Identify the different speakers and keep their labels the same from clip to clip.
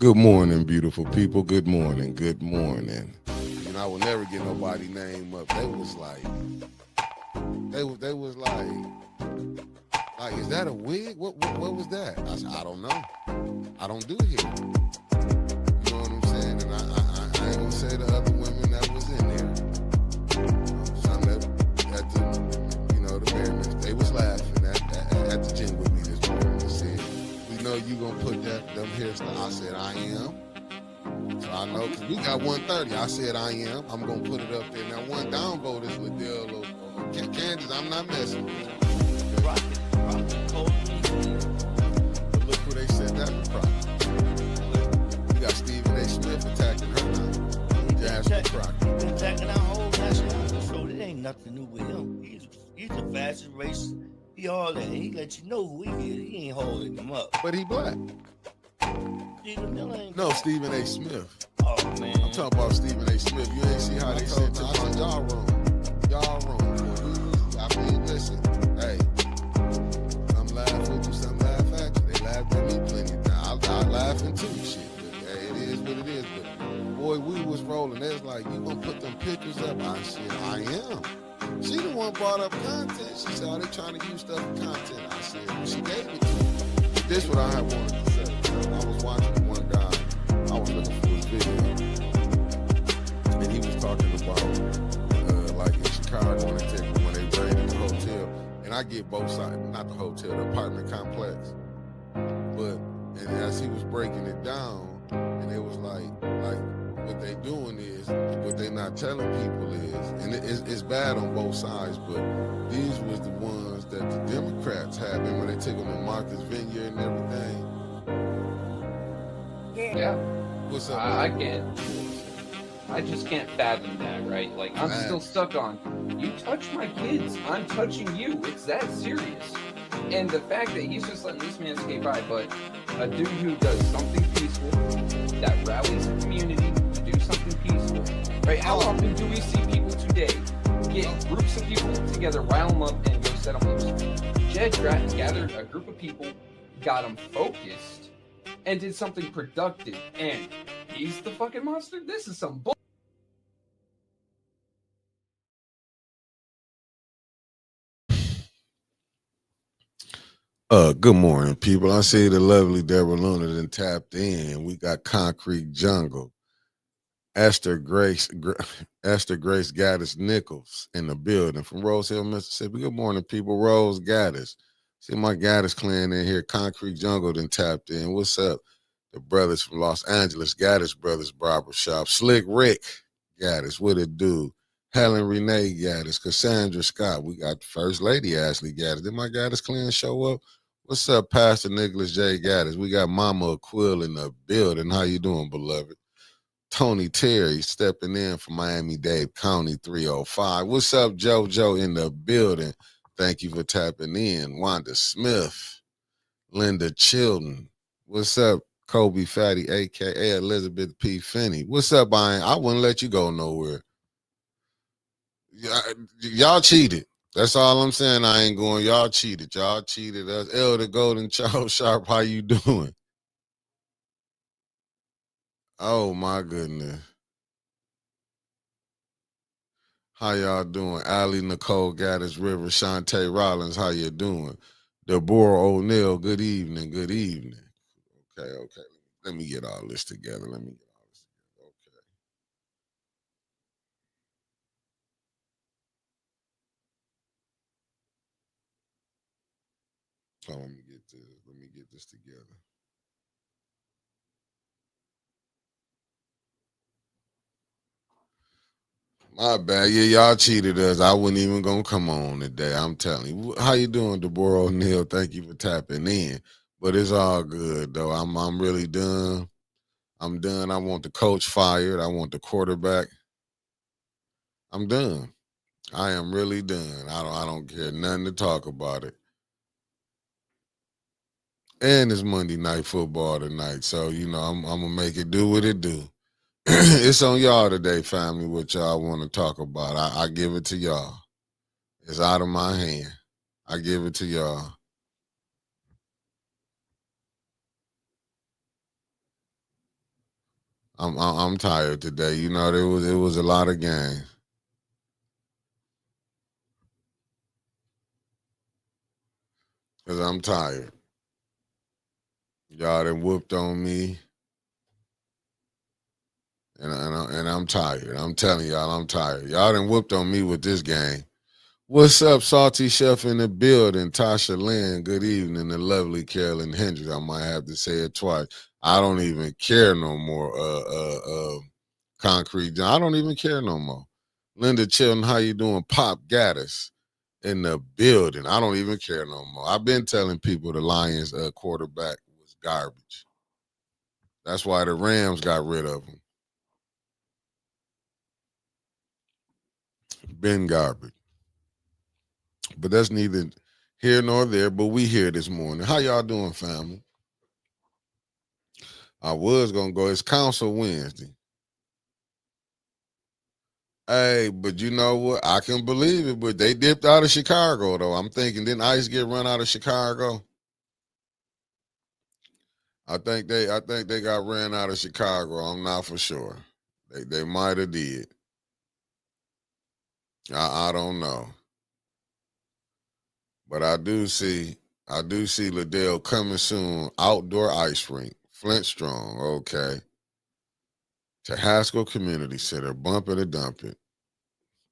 Speaker 1: Good morning, beautiful people. Good morning. Good morning. I will never get nobody name up. They was like, they was like, is that a wig? What was that? I said, I don't know. I don't do hair. You know what I'm saying? And I ain't gonna say the other women that was in there. Some that at the merriment, they was laughing at the gym with me this morning and said, we know you gonna put them hairstyles. I said, I am. So I know, because we got 130. I said I am. I'm going to put it up there. Now, one downvote is Liddell or Kansas. I'm not messing with you.
Speaker 2: Sprocket, cold.
Speaker 1: But look who they said that was Crockett. We got Stephen A. Smith attacking her now. Jasmine Crockett.
Speaker 2: He's been attacking our whole national. So it ain't nothing new with him. He's the fastest race. He all that. He let you know who he is. He ain't holding him up.
Speaker 1: But he black.
Speaker 2: Stephen Miller ain't.
Speaker 1: No, Stephen A. Smith.
Speaker 2: Oh, man.
Speaker 1: I'm talking about Stephen A. Smith. You ain't see how they said to us, y'all wrong. Y'all wrong. I mean, listen, hey, some laugh with you, some laugh at you. They laughed at me plenty of times. I laughing too, shit. But, hey, it is what it is. But boy, we was rolling. They was like, you gonna put them pictures up? I said, I am. She the one brought up content. She said, they trying to use stuff for content. I said, well, she gave it to me. But this what I wanted to say. I was watching one guy. I was looking for his video, and he was talking about like in Chicago when they raided the hotel. And I get both sides, not the hotel, the apartment complex. But and as he was breaking it down, and it was like what they doing is, what they not telling people is, and it's bad on both sides, but these was the ones that the Democrats had, and when they took them to Martha's Vineyard and everything.
Speaker 3: Yeah.
Speaker 1: What's up?
Speaker 3: I just can't fathom that, right? Like, I'm still stuck on, you touch my kids, I'm touching you. It's that serious. And the fact that he's just letting this man skate by, but a dude who does something peaceful, that rallies the community to do something peaceful, right? How often do we see people today get groups of people together, rile them up, and go set them loose? Jed gathered a group of people, got them focused, and did something productive, and he's the fucking monster? This is some bull.
Speaker 1: Good morning, people. I see the lovely Deborah Luna then tapped in. We got Concrete Jungle. Esther Grace Gaddis Nichols in the building from Rose Hill, Mississippi. Good morning, people. Rose Gaddis. See my Gaddis clan in here. Concrete Jungle then tapped in. What's up? The brothers from Los Angeles, Gaddis Brothers Barbershop. Slick Rick Gaddis, what it do? Helen Renee Gaddis, Cassandra Scott. We got First Lady Ashley Gaddis. Did my Gaddis clan show up? What's up, Pastor Nicholas J. Gaddis? We got Mama Quill in the building. How you doing, beloved? Tony Terry stepping in from Miami-Dade County 305. What's up, JoJo in the building? Thank you for tapping in. Wanda Smith, Linda Chilton. What's up, Kobe Fatty, a.k.a. Elizabeth P. Finney. What's up, I wouldn't let you go nowhere. Y'all cheated. That's all I'm saying. I ain't going. Y'all cheated. Y'all cheated us. Elder Golden Charles Sharp, how you doing? Oh, my goodness. How y'all doing? Allie Nicole Gaddis River, Shantae Rollins, how you doing? Deborah O'Neill, good evening, good evening. Okay. Let me get all this together. Okay. So let me get this together. My bad. Yeah, y'all cheated us. I wasn't even gonna come on today. I'm telling you. How you doing, Deborah O'Neill? Thank you for tapping in. But it's all good though. I'm really done. I'm done. I want the coach fired. I want the quarterback. I'm done. I am really done. I don't care nothing to talk about it. And it's Monday Night Football tonight. So, I'm gonna make it do what it do. It's on y'all today, family, what y'all want to talk about. I give it to y'all. It's out of my hand. I give it to y'all. I'm tired today. You know, it was a lot of games. Cause I'm tired. Y'all done whooped on me, and I'm tired. I'm telling y'all, I'm tired. Y'all done whooped on me with this game. What's up, Salty Chef in the building? Tasha Lynn, good evening. The lovely Carolyn Hendricks. I might have to say it twice. I don't even care no more. Concrete John. I don't even care no more. Linda Chilton, how you doing? Pop Gaddis in the building. I don't even care no more. I've been telling people the Lions quarterback was garbage. That's why the Rams got rid of him. Been garbage. But that's neither here nor there. But we here this morning. How y'all doing, family? I was gonna go. It's Council Wednesday. Hey, but you know what? I can believe it. But they dipped out of Chicago, though. I'm thinking, didn't Ice get run out of Chicago? I think they got ran out of Chicago. I'm not for sure. They might have did. I don't know. But I do see Liddell coming soon. Outdoor ice rink. Flint Strong, okay. To Haskell Community Center. Bump it or dump it.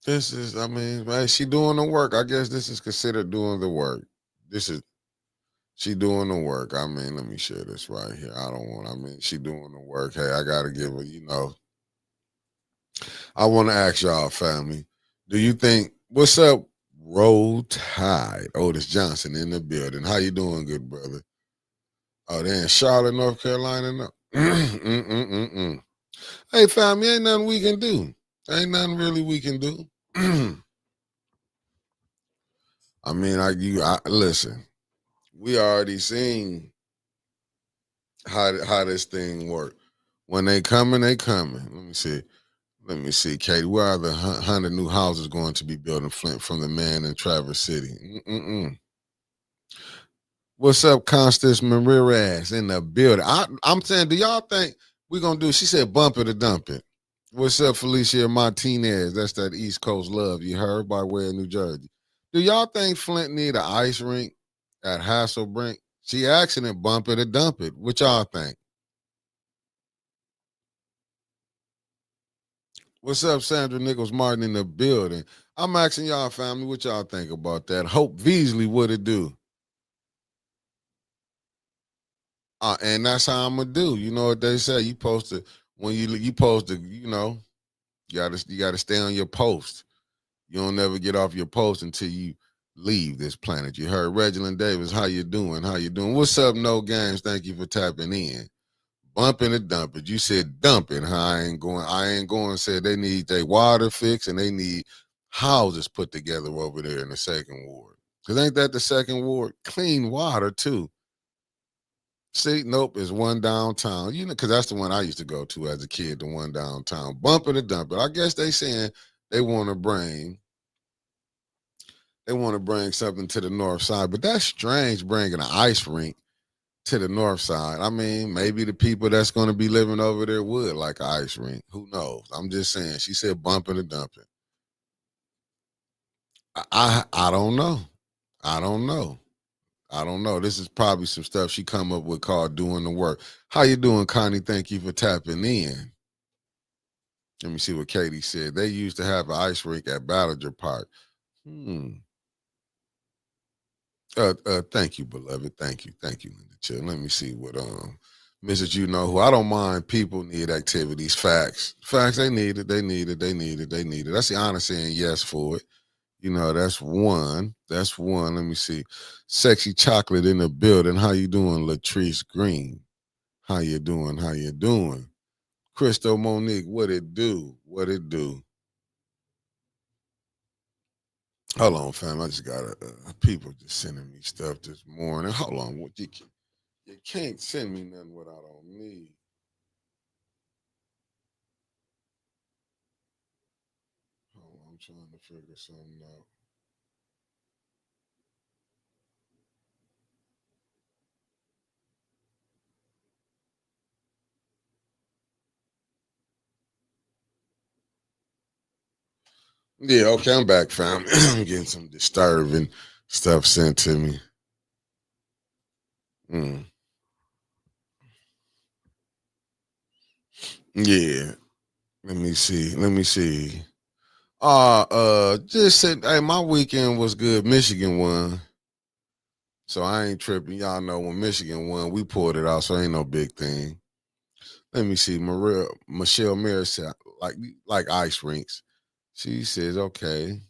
Speaker 1: This is, I mean, man, she doing the work. I guess this is considered doing the work. This is she doing the work. I mean, let me share this right here. I mean, she doing the work. Hey, I gotta give her. I want to ask y'all, family, do you think what's up, Roll Tide? Otis Johnson in the building. How you doing, good brother? Oh, they're in Charlotte, North Carolina. No. Mm-mm-mm-mm. Hey, family, ain't nothing we can do. Ain't nothing really we can do. I mean, I listen. We already seen how this thing work. When they coming, they coming. Let me see. Let me see, Katie. Where are the 100 new houses going to be built in Flint from the man in Traverse City? Mm-mm-mm. What's up, Constance Marirez in the building? I'm saying, do y'all think we're gonna do? She said, bump it or dump it. What's up, Felicia Martinez? That's that East Coast love you heard by way of New Jersey. Do y'all think Flint need an ice rink at Hasselbrink? She asking it, bump it or dump it. What y'all think? What's up, Sandra Nichols Martin in the building? I'm asking y'all, family, what y'all think about that? Hope Beasley, what it do? And that's how I'm gonna do. You know what they say? You supposed to when you supposed to, you gotta stay on your post. You don't never get off your post until you leave this planet. You heard Reginald Davis, how you doing? How you doing? What's up, No Games? Thank you for tapping in. Bumping and dumping. You said dumping, huh? I ain't going. Said they need their water fixed and they need houses put together over there in the second ward. Cause ain't that the second ward? Clean water too. See, nope, it's one downtown. Cause that's the one I used to go to as a kid. The one downtown. Bumping and dumping. I guess they saying they want to bring. They want to bring something to the north side, but that's strange bringing an ice rink to the north side. I mean, maybe the people that's going to be living over there would like an ice rink. Who knows? I'm just saying. She said bumping and dumping. I don't know. I don't know. I don't know. This is probably some stuff she come up with called doing the work. How you doing, Connie? Thank you for tapping in. Let me see what Katie said. They used to have an ice rink at Ballinger Park. Hmm. Thank you, beloved. Thank you, Linda Chill. Let me see what Mrs. You know who I don't mind. People need activities. Facts. They need it. They need it. They need it. They need it. That's the honest saying yes for it. That's one. That's one. Let me see. Sexy chocolate in the building. How you doing, Latrice Green? How you doing? How you doing? Christo Monique, what it do? What it do? Hold on, fam. I just got people just sending me stuff this morning. Hold on. You can't send me nothing what I don't need. Hold on, I'm trying to figure something out. Yeah, okay, I'm back, fam. I'm getting some disturbing stuff sent to me. Mm. Yeah. Let me see. Let me see. Just said, hey, my weekend was good. Michigan won. So I ain't tripping. Y'all know when Michigan won, we pulled it out, so ain't no big thing. Let me see. Michelle Mayer said, like ice rinks. She says, okay.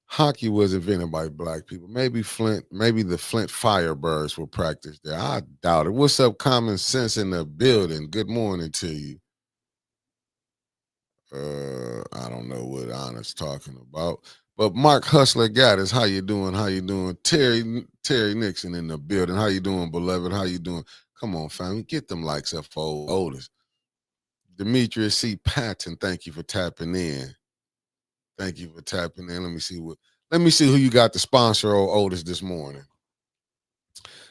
Speaker 1: Hockey was invented by black people. Maybe the Flint Firebirds will practice there. I doubt it. What's up, common sense in the building? Good morning to you. I don't know what Anna's talking about. But Mark Hustler Gaddis, how you doing? How you doing? Terry Nixon in the building. How you doing, beloved? How you doing? Come on, family. Get them likes up for old Otis. Demetrius C. Patton, thank you for tapping in. Thank you for tapping in. Let me see who you got to sponsor old Otis this morning.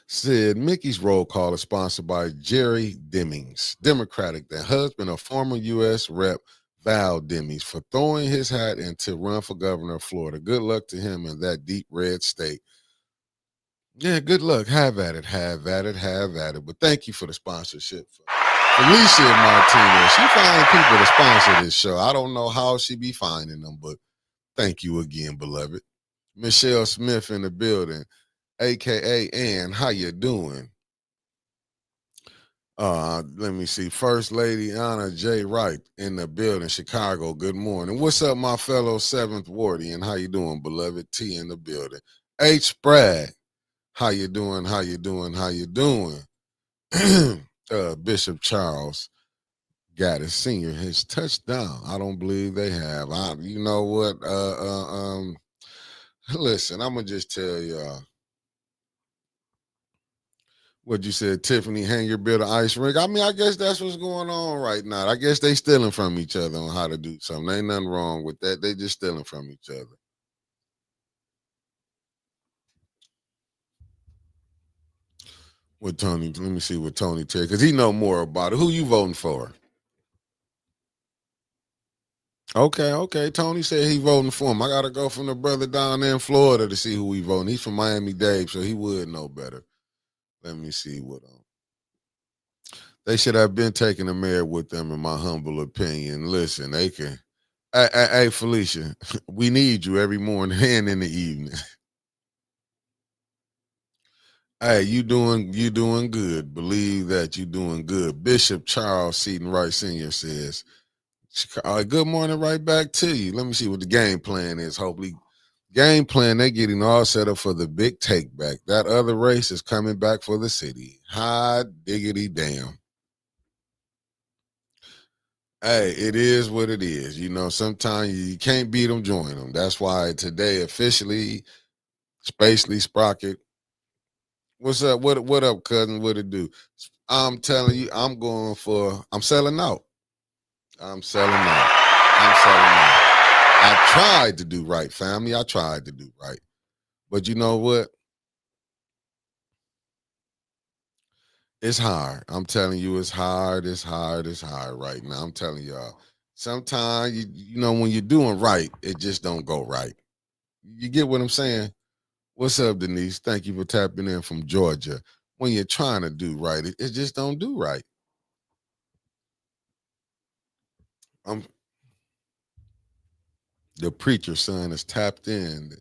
Speaker 1: Said Mickey's roll call is sponsored by Jerry Demings, Democratic, the husband of former U.S. Rep. Val Demings, for throwing his hat in to run for governor of Florida. Good luck to him in that deep red state. Yeah, good luck. Have at it, have at it, have at it. But thank you for the sponsorship. Felicia Martinez, she find people to sponsor this show. I don't know how she be finding them, but thank you again, beloved. Michelle Smith in the building, aka Ann. How you doing? Let me see. First Lady Anna J. Wright in the building, Chicago. Good morning. What's up, my fellow Seventh Wardian? How you doing, beloved? T in the building. H. Spragg. How you doing? How you doing? How you doing? Bishop Charles Gaddis Sr. has touched down. I don't believe they have. You know what? Listen, I'm gonna just tell y'all. What you said, Tiffany, hang your bill to ice rink. I mean, I guess that's what's going on right now. I guess they stealing from each other on how to do something. Ain't nothing wrong with that. They just stealing from each other. With Tony, let me see what Tony tell because he know more about it. Who you voting for? Okay. Tony said he voting for him. I gotta go from the brother down there in Florida to see who he voting. He's from Miami-Dade, so he would know better. Let me see what they should have been taking the mayor with them, in my humble opinion. Listen, they can. Hey, Felicia, we need you every morning and in the evening. Hey, you doing good. Believe that you doing good. Bishop Charles Seaton Wright Sr. says, good morning right back to you. Let me see what the game plan is. Hopefully, game plan, they getting all set up for the big take back. That other race is coming back for the city. Hot diggity damn. Hey, it is what it is. You know, sometimes you can't beat them, join them. That's why today officially, Spacely Sprocket. What's up? What up, cousin? What it do? I'm telling you, I'm selling out. I'm selling out. I'm selling out. I tried to do right, family. I tried to do right. But you know what? It's hard. I'm telling you, it's hard. It's hard. It's hard right now. I'm telling y'all. Sometimes you know when you're doing right, it just don't go right. You get what I'm saying? What's up, Denise? Thank you for tapping in from Georgia. When you're trying to do right, it just don't do right. I'm the preacher's son is tapped in.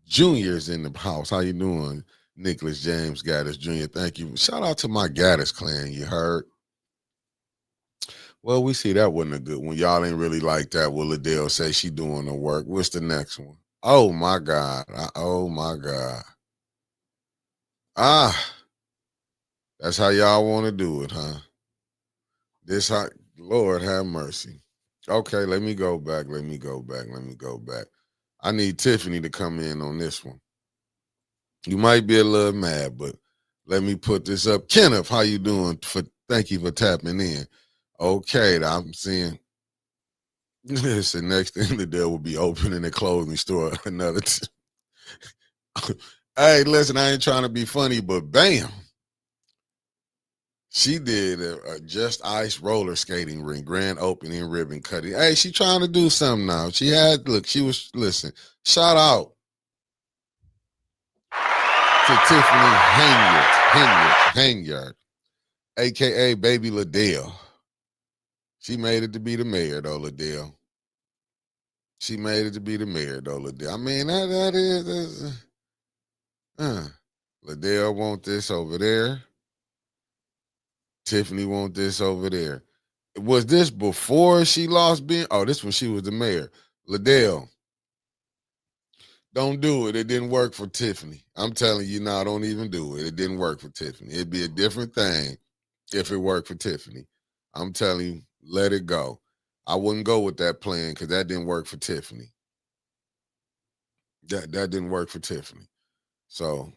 Speaker 1: Junior's in the house. How you doing? Nicholas James Gaddis Jr. Thank you. Shout out to my Gaddis clan. You heard? Well, we see that wasn't a good one. Y'all ain't really like that. Will Adele say she doing the work? What's the next one? Oh my God. Oh my God. Ah, that's how y'all want to do it, huh? This how Lord have mercy. Okay, let me go back. Let me go back. Let me go back. I need Tiffany to come in on this one. You might be a little mad, but let me put this up. Kenneth, how you doing? Thank you for tapping in. Okay, I'm seeing. It's the next thing the day will be opening a clothing store. Another. Hey, listen, I ain't trying to be funny, but bam. She did a Just Ice roller skating ring, grand opening ribbon cutting. Hey, she trying to do something now. She had, look, she was, listen, shout out to Tiffany Hanyard, a.k.a. Baby Liddell. She made it to be the mayor, though, Liddell. She made it to be the mayor, though, Liddell. I mean, that is, Liddell want this over there. Tiffany want this over there. Was this before she lost being? Oh, this when she was the mayor. Liddell, don't do it. It didn't work for Tiffany. I'm telling you now, don't even do it. It didn't work for Tiffany. It'd be a different thing if it worked for Tiffany. I'm telling you, let it go. I wouldn't go with that plan because that didn't work for Tiffany. That didn't work for Tiffany. So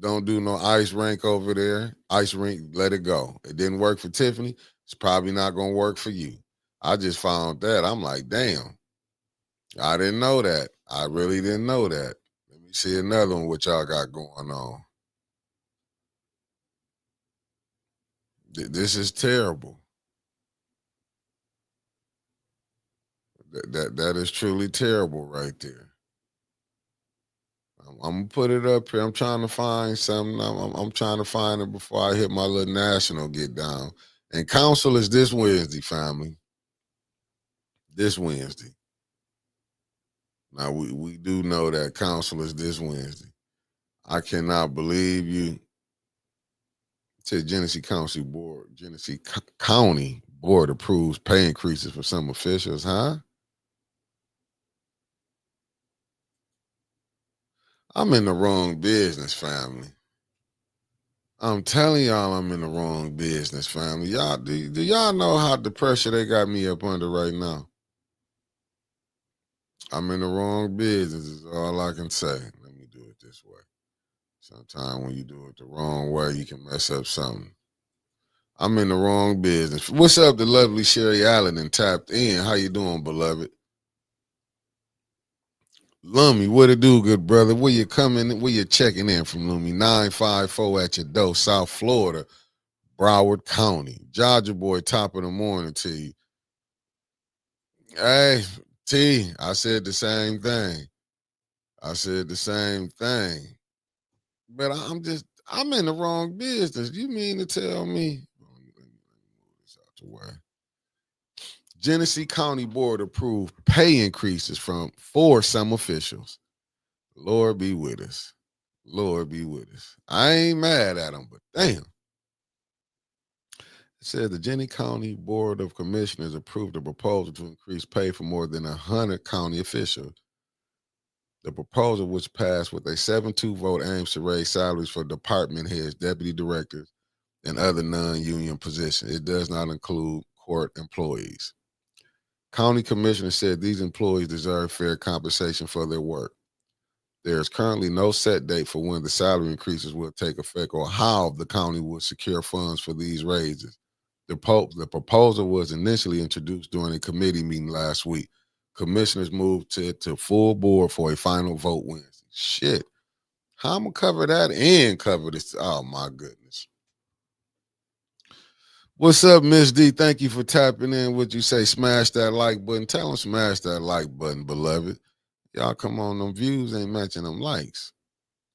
Speaker 1: don't do no ice rink over there. Ice rink, let it go. It didn't work for Tiffany. It's probably not gonna work for you. I just found that. I'm like, damn. I didn't know that. I really didn't know that. Let me see another one what y'all got going on. This is terrible. That is truly terrible right there. I'm gonna put it up here. I'm trying to find something. I'm trying to find it before I hit my little national get down. And council is this Wednesday, family. This Wednesday. Now we do know that council is this Wednesday. I cannot believe you. Said Genesee County Board approves pay increases for some officials, huh? I'm in the wrong business, family. I'm telling y'all I'm in the wrong business, family. Y'all, do y'all know how the pressure they got me up under right now? I'm in the wrong business is all I can say. Let me do it this way. Sometimes when you do it the wrong way, you can mess up something. I'm in the wrong business. What's up, the lovely Sherry Allen and tapped in? How you doing, beloved? Lummy, what it do, good brother? Where you coming? Where you checking in from, Lummy? 954 at your door, South Florida, Broward County. Georgia boy, top of the morning to you. Hey, T, I said the same thing. I said the same thing. But I'm in the wrong business. You mean to tell me? Let me move this out the way. Genesee County Board approved pay increases for some officials. Lord be with us. Lord be with us. I ain't mad at them, but damn. It said the Genesee County Board of Commissioners approved a proposal to increase pay for more than 100 county officials. The proposal, which passed with a 7-2 vote, aims to raise salaries for department heads, deputy directors, and other non-union positions. It does not include court employees. County commissioners said these employees deserve fair compensation for their work. There is currently no set date for when the salary increases will take effect or how the county will secure funds for these raises. The proposal was initially introduced during a committee meeting last week. Commissioners moved to full board for a final vote Wednesday. Shit. How I'm going to cover that and cover this? Oh, my goodness. What's up, Miss D? Thank you for tapping in. Would you say smash that like button? Tell them smash that like button, beloved. Y'all come on, them views ain't matching them likes.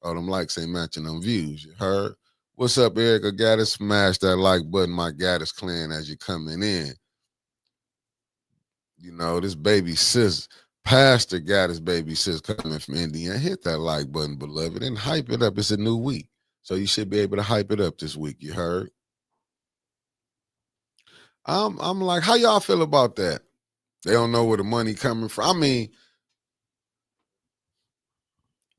Speaker 1: Oh, them likes ain't matching them views. You heard? What's up, Erica Gaddis? Smash that like button, my Gaddis clan, as you coming in. You know, this baby sis, Pastor Gaddis baby sis coming from Indiana. Hit that like button, beloved, and hype it up. It's a new week. So you should be able to hype it up this week. You heard? I'm like, how y'all feel about that? They don't know where the money coming from. I mean,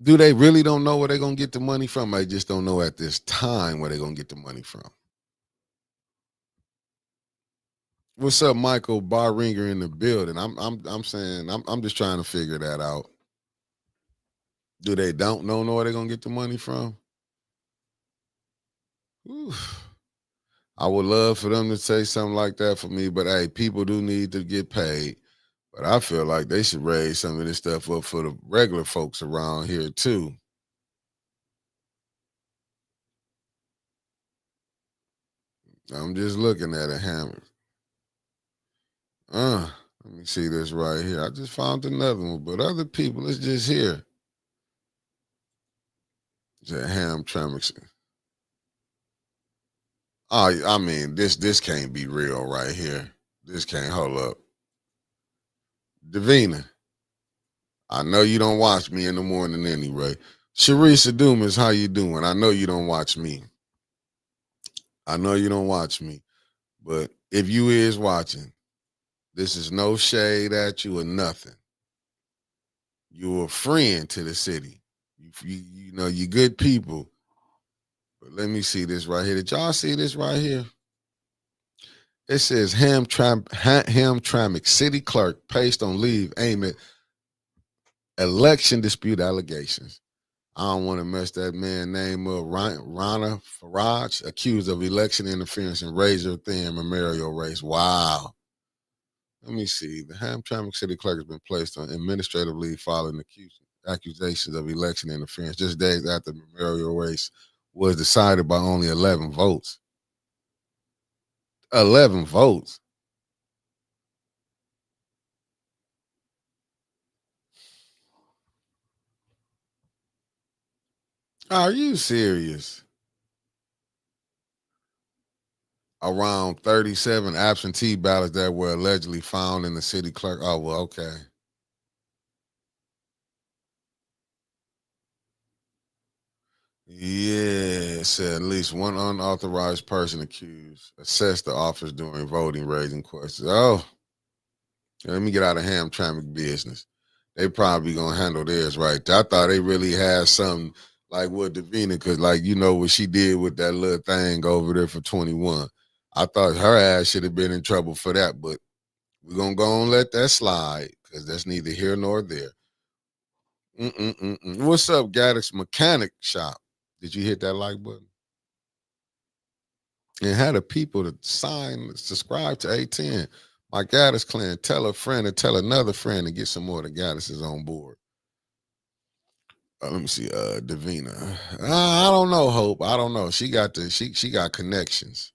Speaker 1: do they really don't know where they're going to get the money from? They just don't know at this time where they're going to get the money from. What's up, Michael Barringer in the building? I'm saying I'm just trying to figure that out. Do they don't know where they're going to get the money from? Whew. I would love for them to say something like that for me, but hey, people do need to get paid. But I feel like they should raise some of this stuff up for the regular folks around here too. I'm just looking at it, Hammer. Let me see this right here. I just found another one, but other people, it's just here. It's a Hamtramck. Oh, I mean, this can't be real right here. This can't hold up. Davina, I know you don't watch me in the morning anyway. Sharisa Dumas, how you doing? I know you don't watch me. I know you don't watch me. But if you is watching, this is no shade at you or nothing. You're a friend to the city. You know, you good people. But let me see this right here. Did y'all see this right here? It says Hamtramck city clerk placed on leave aimed at election dispute allegations. I don't want to mess that man's name up. Rana Faraj, accused of election interference in Razor Thin memorial race. Wow. Let me see. The Hamtramck city clerk has been placed on administrative leave following accusations of election interference just days after the memorial race was decided by only 11 votes. 11 votes. Are you serious? Around 37 absentee ballots that were allegedly found in the city clerk. Oh, well, okay. Yeah, it said at least one unauthorized person accused assessed the office during voting, raising questions. Oh, let me get out of Hamtramck business. They probably gonna handle theirs right there. I thought they really had something like with Davina, because like you know what she did with that little thing over there for 21. I thought her ass should have been in trouble for that, but we're gonna go and let that slide because that's neither here nor there. What's up, Gaddis Mechanic Shop? Did you hit that like button? And had the people to subscribe to A10. My Gaddis clan, tell a friend and tell another friend to get some more of the Gaddises on board. Let me see, Davina. I don't know, Hope. I don't know. She got she got connections.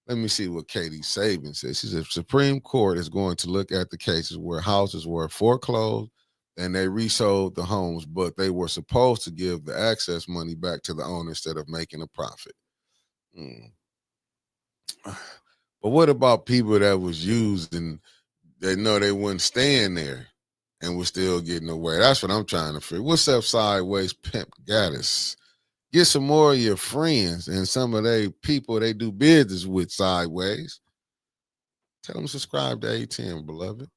Speaker 1: Let me see what Katie Saban says. She said Supreme Court is going to look at the cases where houses were foreclosed and they resold the homes, but they were supposed to give the access money back to the owner instead of making a profit. But what about people that was used and they know they wouldn't stand there and was still getting away? That's what I'm trying to figure. What's up, Sideways Pimp Gaddis? Get some more of your friends and some of they people they do business with Sideways. Tell them subscribe to A10, beloved.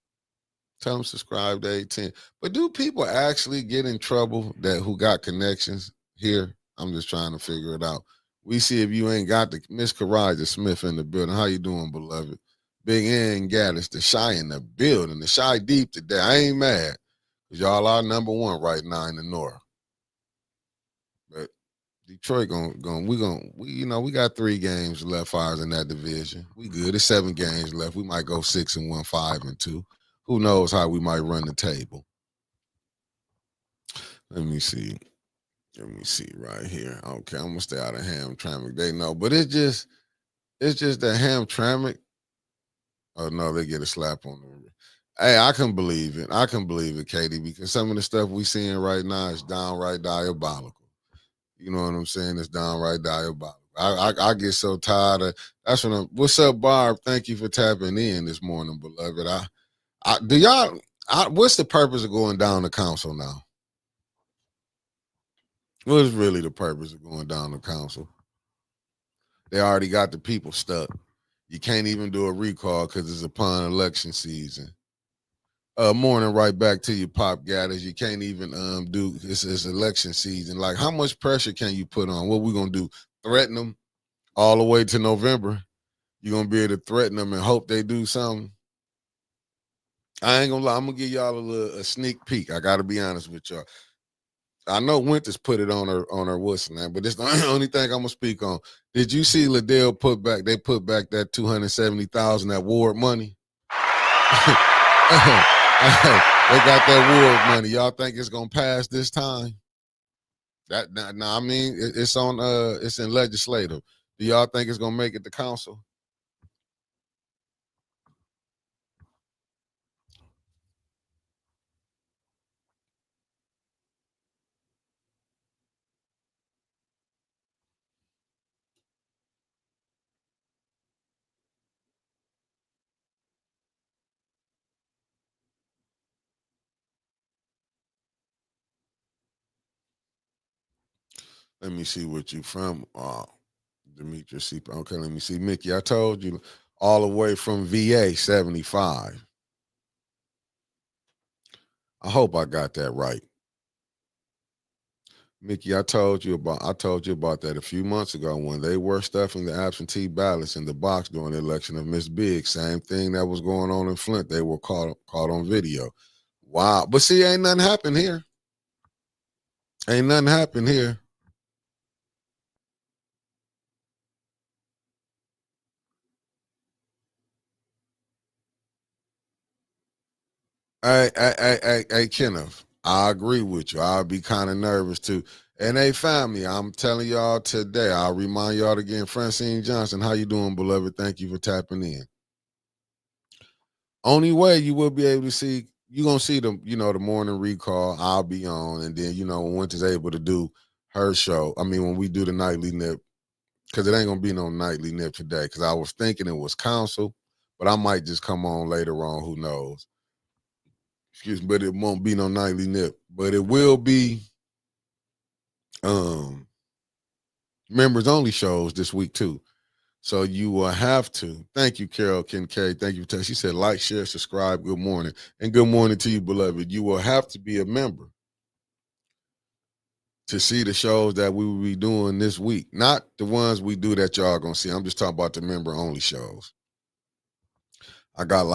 Speaker 1: Tell them subscribe to A10. But do people actually get in trouble that who got connections here? I'm just trying to figure it out. We see if you ain't got the Miss Karaja Smith in the building. How you doing, beloved? Big N Gaddis, the Shy in the building. The Shy deep today. I ain't mad. Because y'all are number one right now in the North. But Detroit we got 3 games left ours in that division. We good. It's 7 games left. We might go 6-1, 5-2. Who knows how we might run the table? Let me see. Let me see right here. Okay, I'm gonna stay out of Hamtramck. They know, but it's just that Hamtramck. Oh no, they get a slap on them. Hey, I can believe it. I can believe it, Katie, because some of the stuff we seeing right now is downright diabolical. You know what I'm saying? It's downright diabolical. I get so tired of. That's what I'm. What's up, Barb? Thank you for tapping in this morning, beloved. What's the purpose of going down to council now? What is really the purpose of going down to council? They already got the people stuck. You can't even do a recall because it's upon election season. Morning right back to you, Pop Gadders. You can't even do it's election season. Like, how much pressure can you put on? What we gonna do? Threaten them all the way to November? You gonna be able to threaten them and hope they do something? I ain't gonna lie. I'm gonna give y'all a sneak peek. I gotta be honest with y'all. I know Winters put it on her what's name, but it's the only thing I'm gonna speak on. Did you see Liddell put back that $270,000 that Ward money? They got that Ward money. Y'all think it's gonna pass this time? I mean it's on it's in legislative. Do y'all think it's gonna make it to council? Let me see what you from. Demetrius C. Okay, let me see. Mickey, I told you all the way from VA 75. I hope I got that right. Mickey, I told you about that a few months ago when they were stuffing the absentee ballots in the box during the election of Miss Biggs. Same thing that was going on in Flint. They were caught on video. Wow. But see, ain't nothing happened here. Ain't nothing happened here. Hey, Kenneth, I agree with you. I'll be kind of nervous too. And hey, family, I'm telling y'all today, I'll remind y'all again, Francine Johnson, how you doing, beloved? Thank you for tapping in. Only way you will be able to see, you're gonna see the morning recall. I'll be on, and then when Winter's able to do her show. I mean, when we do the nightly nip, because it ain't gonna be no nightly nip today. Because I was thinking it was council, but I might just come on later on. Who knows? Excuse me, but it won't be no nightly nip. But it will be um members only shows this week too. So you will have to. Thank you, Carol Kincaid. Thank you for she said like, share, subscribe. Good morning. And good morning to you, beloved. You will have to be a member to see the shows that we will be doing this week. Not the ones we do that y'all gonna see. I'm just talking about the member only shows. I got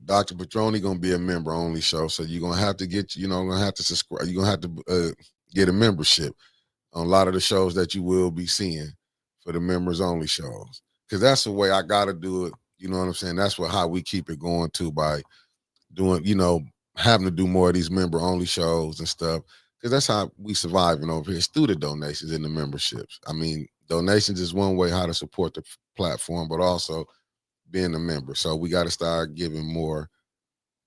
Speaker 1: Dr. Petroni gonna be a member only show. So you're gonna have to gonna have to subscribe. You're gonna have to get a membership on a lot of the shows that you will be seeing for the members only shows. Because that's the way I gotta do it. You know what I'm saying? That's how we keep it going too, by doing, having to do more of these member only shows and stuff. Because that's how we surviving over here. It's through the donations and the memberships. I mean, donations is one way how to support the platform, but also being a member. So we got to start giving more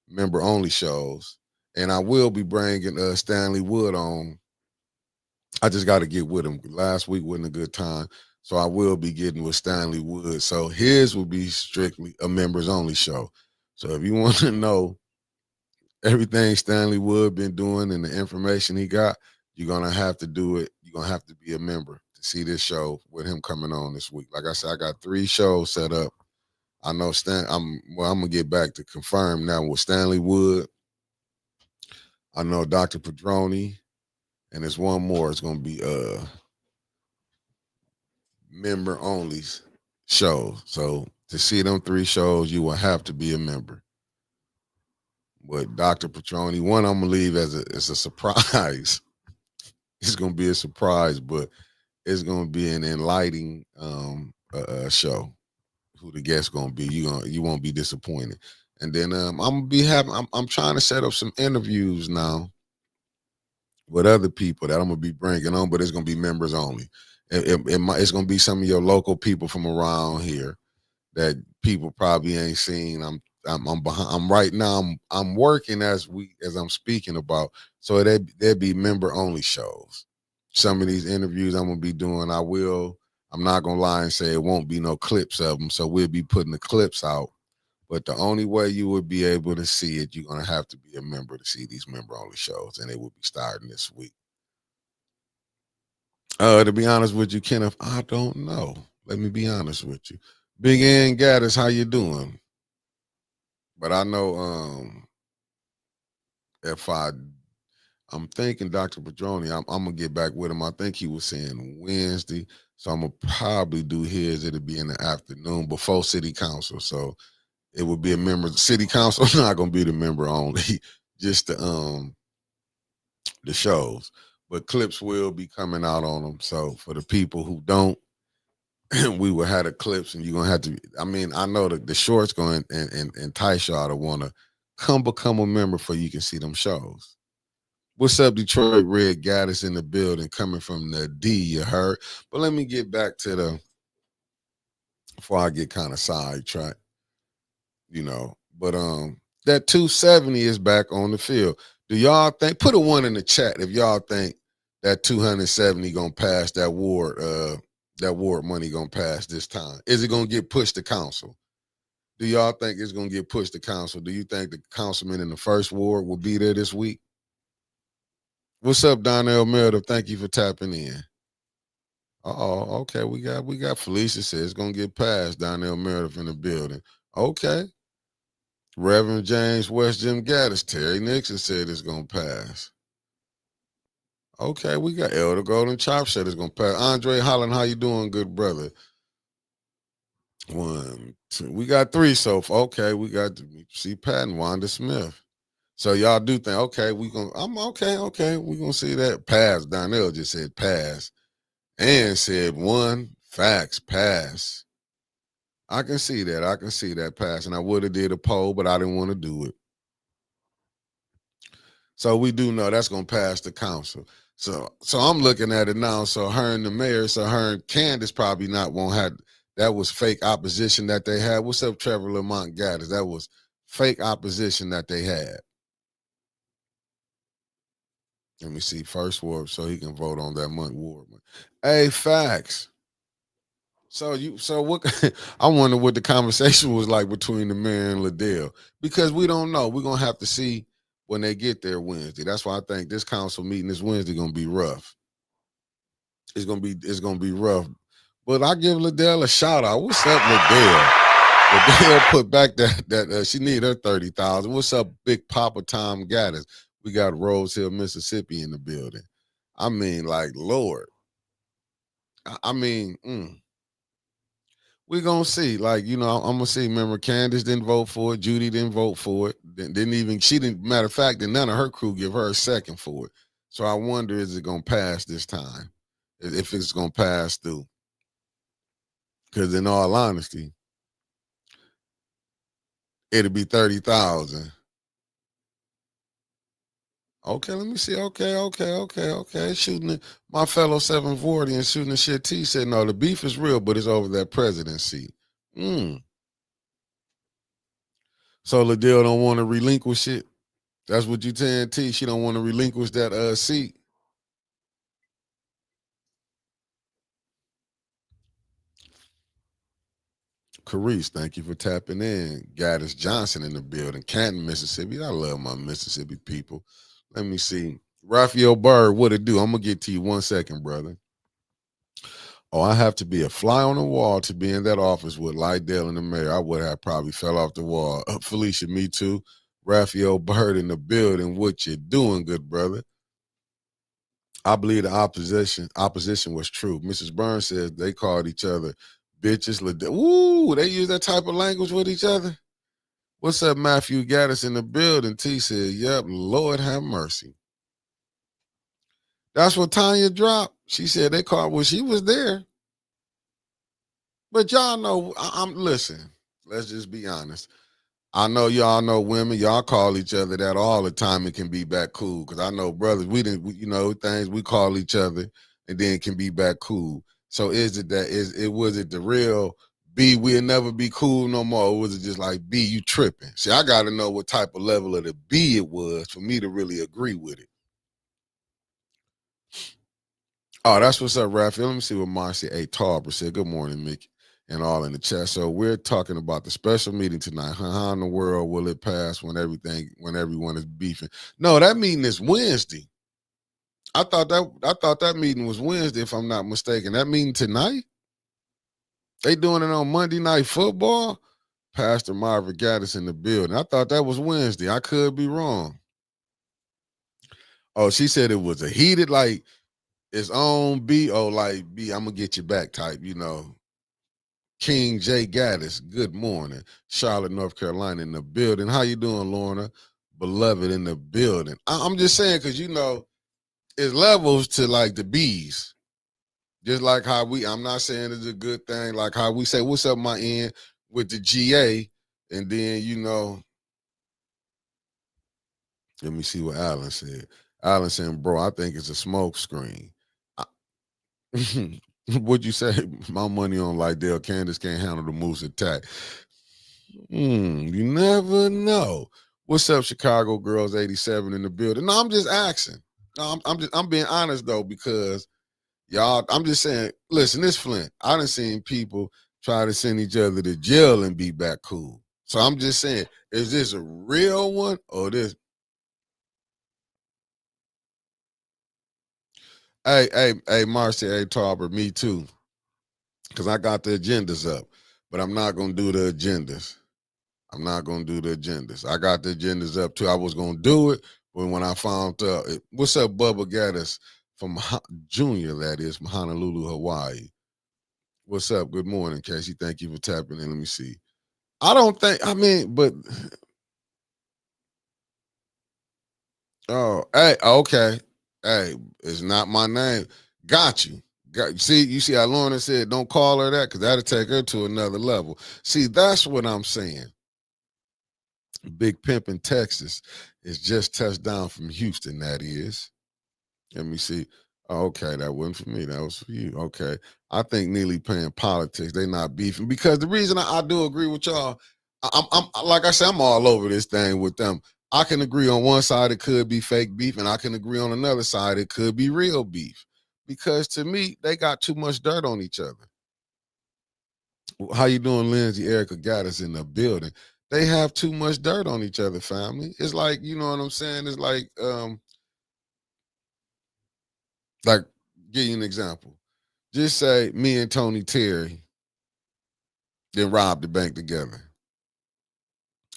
Speaker 1: member only shows. And I will be bringing Stanley Wood on. I just got to get with him. Last week wasn't a good time. So I will be getting with Stanley Wood. So his will be strictly a members only show. So if you want to know everything Stanley Wood been doing and the information he got, you're going to have to do it. You're going to have to be a member to see this show with him coming on this week. Like I said, I got 3 shows set up. I know I'm going to get back to confirm now with Stanley Wood. I know Dr. Padroni, and there's one more. It's going to be member only show. So to see them 3 shows, you will have to be a member. But Dr. Petroni, one I'm gonna leave as a surprise. It's gonna be a surprise, but it's gonna be an enlightening show. Who the guest gonna be? You won't be disappointed. And then I'm gonna be I'm trying to set up some interviews now with other people that I'm gonna be bringing on, but it's gonna be members only. It's gonna be some of your local people from around here that people probably ain't seen. I'm behind. I'm right now. I'm working as I'm speaking about. So there'd be member only shows. Some of these interviews I'm gonna be doing. I'm not gonna lie and say it won't be no clips of them. So we'll be putting the clips out. But the only way you would be able to see it, you're gonna have to be a member to see these member only shows, and it will be starting this week. To be honest with you, Kenneth, I don't know. Let me be honest with you. Big Ann Gaddis, how you doing? But I know if I'm thinking Dr. Padroni, I'm gonna get back with him. I think he was saying Wednesday. So I'm gonna probably do his. It'll be in the afternoon before city council. So it would be a member. City council not gonna be the member only, just the shows. But clips will be coming out on them. So for the people who don't, we will have the clips, and you're gonna have to. I mean, I know the shorts going and entice y'all to want to come become a member for you can see them shows. What's up, Detroit Red Gaddis in the building, coming from the D, you heard. But let me get back to before I get kind of sidetracked, But that 270 is back on the field. Do y'all think? Put a 1 in the chat if y'all think that 270 gonna pass that ward money gonna pass this time. Is it gonna get pushed to council? Do y'all think it's gonna get pushed to council? Do you think the councilman in the first ward will be there this week? What's up, Donnell Merida? Thank you for tapping in. Oh, okay. We got Felicia says it's gonna get passed. Donnell Meredith in the building. Okay. Reverend James West Jim Gaddis, Terry Nixon said it's gonna pass. Okay, we got Elder Golden Chop said it's gonna pass. Andre Holland, how you doing, good brother? One, two. We got three so far. Okay, we got C. Patton, Wanda Smith. So y'all do think, okay, I'm okay. We gonna see that pass. Donnell just said pass. And said one, facts, pass. I can see that. I can see that pass. And I would have did a poll, but I didn't want to do it. So we do know that's gonna pass the council. So I'm looking at it now. So her and the mayor, so her and Candace probably not won't have that was fake opposition that they had. What's up, Trevor Lamont Gaddis? That was fake opposition that they had. Let me see. First ward, so he can vote on that month ward. Hey, facts. So what I wonder what the conversation was like between the mayor and Liddell. Because we don't know. We're gonna have to see when they get there Wednesday. That's why I think this council meeting this Wednesday gonna be rough. It's gonna be rough. But I give Liddell a shout out. What's up, Liddell? Liddell put back that she need her 30,000. What's up, Big Papa Tom Gaddis? We got Rose Hill, Mississippi in the building. I mean, like, Lord. I mean, we're gonna see. Like, I'm gonna see. Remember, Candace didn't vote for it, Judy didn't vote for it. She didn't, matter of fact, then none of her crew give her a second for it. So I wonder, is it gonna pass this time? If it's gonna pass through. Because in all honesty, it'll be 30,000. Okay, let me see. Okay. My fellow 740 and shooting the shit T said, no, the beef is real, but it's over that presidency. So Liddell don't want to relinquish it. That's what you telling T. She don't want to relinquish that seat. Carice, thank you for tapping in. Gaddis Johnson in the building. Canton, Mississippi. I love my Mississippi people. Let me see. Raphael Bird, what it do? I'm going to get to you 1 second, brother. Oh, I have to be a fly on the wall to be in that office with Lydell and the mayor. I would have probably fell off the wall. Felicia, me too. Raphael Bird in the building. What you doing, good brother? I believe the opposition was true. Mrs. Burns says they called each other bitches. Ooh, they use that type of language with each other. What's up, Matthew Gaddis in the building? T said, yep, Lord have mercy. That's what Tanya dropped. She said they called, well, she was there. But y'all know, listen, let's just be honest. I know y'all know women, y'all call each other that all the time. It can be back cool. Cause I know brothers, things we call each other and then it can be back cool. So was it the real B, we'll never be cool no more? Or was it just like, B, you tripping? See, I gotta know what type of level of the B it was for me to really agree with it. Oh, that's what's up, Raphael. Let me see what Marcy A. Tarver said. Good morning, Mickey, and all in the chat. So we're talking about the special meeting tonight. How in the world will it pass when everyone is beefing? No, that meeting is Wednesday. I thought that meeting was Wednesday, if I'm not mistaken. That meeting tonight? They doing it on Monday Night Football? Pastor Marvin Gaddis in the building. I thought that was Wednesday. I could be wrong. Oh, she said it was a heated, like, it's on B. Oh, like, B, I'm going to get you back type, King J. Gaddis, good morning. Charlotte, North Carolina in the building. How you doing, Lorna? Beloved in the building. I'm just saying, because, it's levels to, like, the B's. Just like how I'm not saying it's a good thing, like how we say, what's up my end with the GA, and then, let me see what Alan said. Alan said, bro, I think it's a smoke screen. What'd you say? My money on Lydell. Candace can't handle the Moose attack. You never know. What's up, Chicago Girls 87 in the building? No, I'm just asking. No, I'm being honest though, because y'all, I'm just saying, listen, this Flint. I done seen people try to send each other to jail and be back cool. So I'm just saying, is this a real one or this? Hey, Marcy, hey, Tarver, me too. Because I got the agendas up, but I'm not gonna do the agendas. I'm not gonna do the agendas. I got the agendas up too. I was gonna do it, but when I found what's up, Bubba Gaddis from Junior, that is from Honolulu, Hawaii. What's up? Good morning, Casey. Thank you for tapping in. Let me see. I don't think. I mean, but oh, hey, okay, hey, it's not my name. Got you. See, you see how Lorna said, don't call her that because that'll take her to another level. See, that's what I'm saying. Big Pimp in Texas is just touched down from Houston. That is. Let me see. Oh, okay, that wasn't for me. That was for you. Okay. I think Neely playing politics. They not beefing because the reason I do agree with y'all, I'm like I said, I'm all over this thing with them. I can agree on one side it could be fake beef, and I can agree on another side it could be real beef. Because to me, they got too much dirt on each other. How you doing, Lindsay? Erica got us in the building. They have too much dirt on each other, family. It's like, you know what I'm saying? It's like, give you an example. Just say me and Tony Terry then robbed the bank together.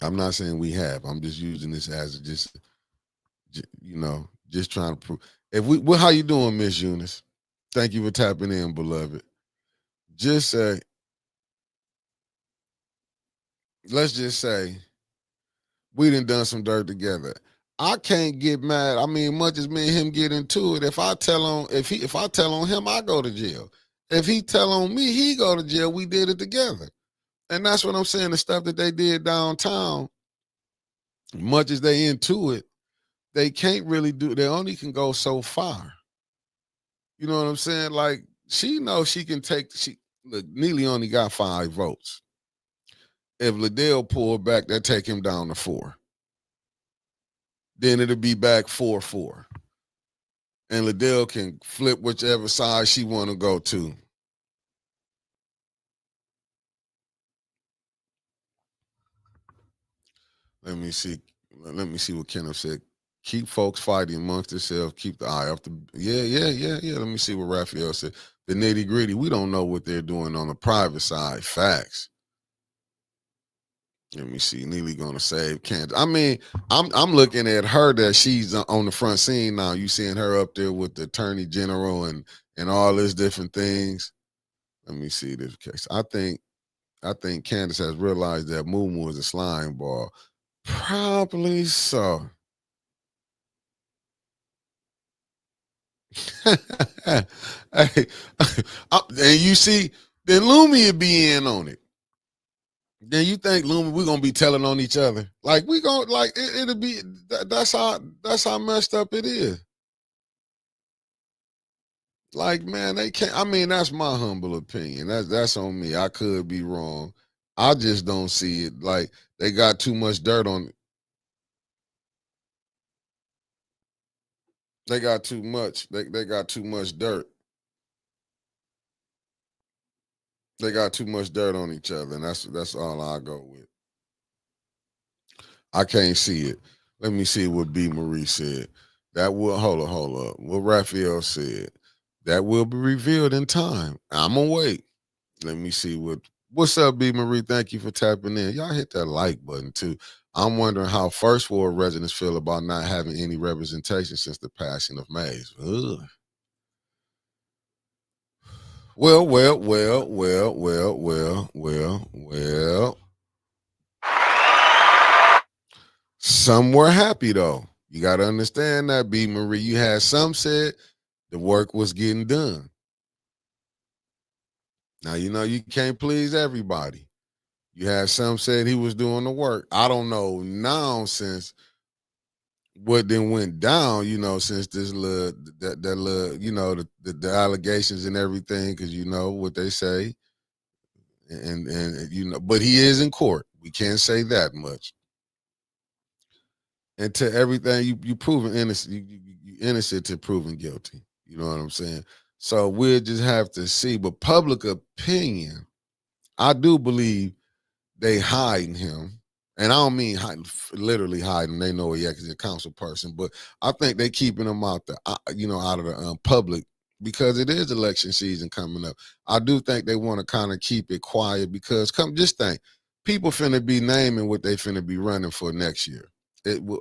Speaker 1: I'm not saying we have. I'm just using this as just just trying to prove. If we, well, how you doing, Miss Eunice? Thank you for tapping in, beloved. Just say, let's just say we done some dirt together. I can't get mad. I mean, much as me and him get into it, if I tell on if I tell on him, I go to jail. If he tell on me, he go to jail. We did it together. And that's what I'm saying. The stuff that they did downtown, much as they into it, they can't really do. They only can go so far. You know what I'm saying? Like she knows she can take. She look. Neely only got 5 votes. If Liddell pulled back, that take him down to 4. Then it'll be back 4-4, and Liddell can flip whichever side she want to go to. Let me see. Let me see what Kenneth said. Keep folks fighting amongst themselves. Keep the eye off the. Yeah. Let me see what Raphael said. The nitty gritty. We don't know what they're doing on the private side. Facts. Let me see. Neely gonna save Kansas. I mean, I'm looking at her that she's on the front scene now. You seeing her up there with the attorney general and all these different things. Let me see this case. I think Candace has realized that Moo is a slime ball. Probably so. Hey, and you see, then Lumi would be in on it. Then you think Lumi, we're gonna be telling on each other? Like we gonna like it'll be that's how messed up it is. Like man, they can't. I mean, that's my humble opinion. That's on me. I could be wrong. I just don't see it. Like they got too much dirt on it. They got too much. They got too much dirt. They got too much dirt on each other, and that's all I go with. I can't see it. Let me see what B. Marie said. That will hold up. What Raphael said. That will be revealed in time. I'm gonna wait. Let me see what's up, B. Marie. Thank you for tapping in. Y'all hit that like button too. I'm wondering how first ward residents feel about not having any representation since the passing of Mays. Ugh. Well. Some were happy though. You got to understand that, B. Marie. You had some said the work was getting done. Now, you know, you can't please everybody. You had some said he was doing the work. I don't know now since what then went down, you know, since this little, that little, you know, the allegations and everything, because you know what they say. And, you know, but he is in court. We can't say that much. And to everything you proven innocent, you innocent to proven guilty. You know what I'm saying? So we'll just have to see. But public opinion, I do believe they hiding him. And I don't mean literally hiding. They know he is a council person, but I think they keeping him out the, out of the public because it is election season coming up. I do think they want to kind of keep it quiet because just think, people finna be naming what they finna be running for next year.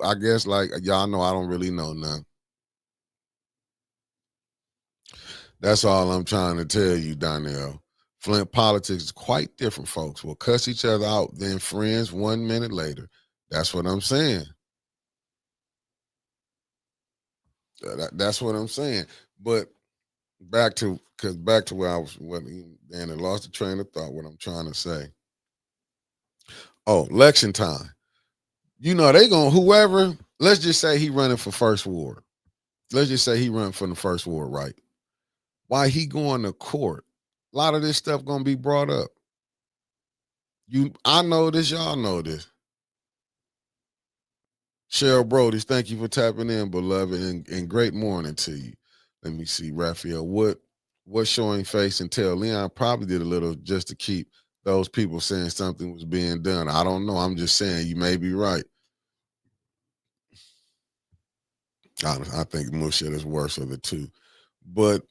Speaker 1: I guess, like, y'all know, I don't really know none. That's all I'm trying to tell you, Donnell. Flint politics is quite different, folks. We'll cuss each other out, then friends 1 minute later. That's what I'm saying. That's what I'm saying. But back to where I was, and I lost the train of thought. What I'm trying to say. Oh, election time. You know they gonna, whoever. Let's just say he running for first ward. Let's just say he running for the first ward, right? Why he going to court? A lot of this stuff gonna be brought up. I know this. Y'all know this. Cheryl Brody, thank you for tapping in, beloved, and great morning to you. Let me see, Raphael. What showing face and tell? Leon probably did a little just to keep those people saying something was being done. I don't know. I'm just saying you may be right. I think Mushit is worse of the two. But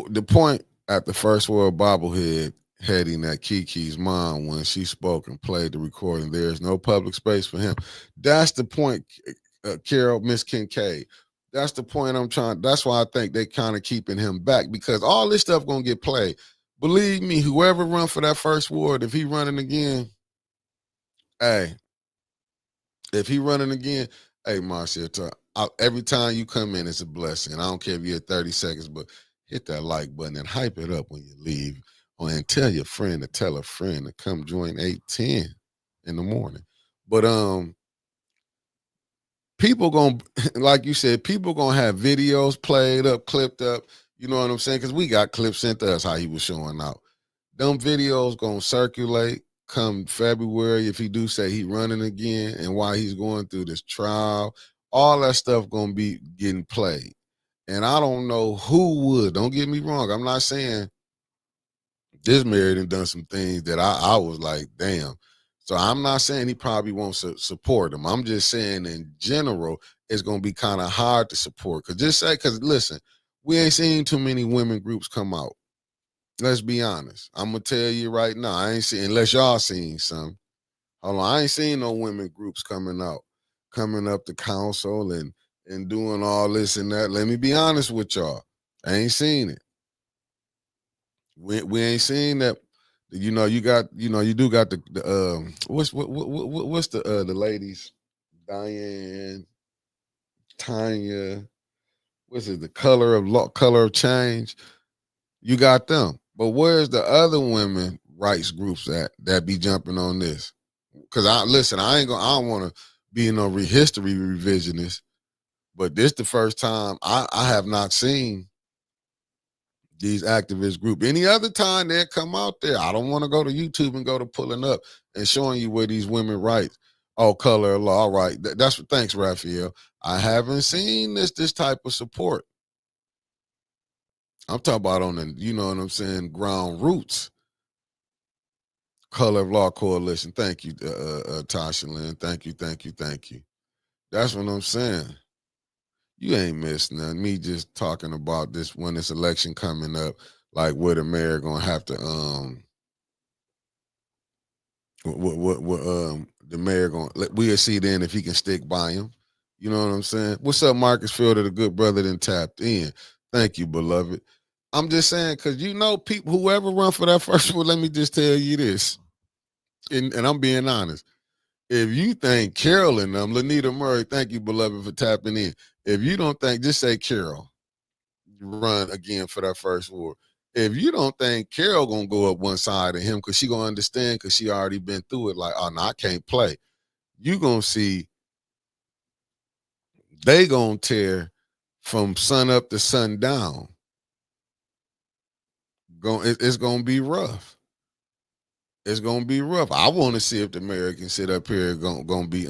Speaker 1: the point at the first world bobblehead heading at Kiki's mom when she spoke and played the recording, there's no public space for him. That's the point, Carol, Miss Kincaid. That's the point I'm trying. That's why I think they kind of keeping him back, because all this stuff gonna get played. Believe me, whoever run for that first ward, if he running again, hey, if he running again, hey, Marcia, every time you come in, it's a blessing. I don't care if you're 30 seconds, but hit that like button and hype it up when you leave. And tell your friend to tell a friend to come join 8:10 in the morning. But people gonna, like you said, people gonna have videos played up, clipped up. You know what I'm saying? Because we got clips sent to us how he was showing out. Them videos gonna circulate come February if he do say he running again, and why he's going through this trial. All that stuff gonna be getting played. And I don't know who would. Don't get me wrong. I'm not saying this mayor done some things that I was like, damn. So I'm not saying he probably won't support him. I'm just saying in general, it's going to be kind of hard to support. Because listen, we ain't seen too many women groups come out. Let's be honest. I'm going to tell you right now, I ain't seen, unless y'all seen some. Hold on, I ain't seen no women groups coming up to council and doing all this and that. Let me be honest with y'all. I ain't seen it. We ain't seen that. You know, you do got the what's the ladies, Diane, Tanya, what's it, the color of change? You got them, but where's the other women rights groups that be jumping on this? Because I don't want to be no history revisionist, but this the first time I have not seen these activist group. Any other time they'll come out there. I don't want to go to YouTube and go to pulling up and showing you where these women rights. Oh, color of law. All right. That's what. Thanks, Raphael. I haven't seen this type of support. I'm talking about on the, you know what I'm saying, ground roots. Color of Law Coalition. Thank you, Tasha Lynn. Thank you. That's what I'm saying. You ain't missed nothing. Me just talking about this when this election coming up, like where the mayor gonna have to the mayor gonna, we'll see then if he can stick by him. You know what I'm saying? What's up, Marcus Fielder, the good brother that tapped in. Thank you, beloved. I'm just saying, because you know, people, whoever run for that first one, let me just tell you this, and I'm being honest. If you think Carol and them, Lanita Murray, thank you, beloved, for tapping in. If you don't think, just say Carol run again for that first ward. If you don't think Carol gonna go up one side of him because she gonna understand, because she already been through it, like, oh no, I can't play. You gonna see they gonna tear from sun up to sundown. It's gonna be rough. It's gonna be rough. I want to see if the mayor can sit up here gonna be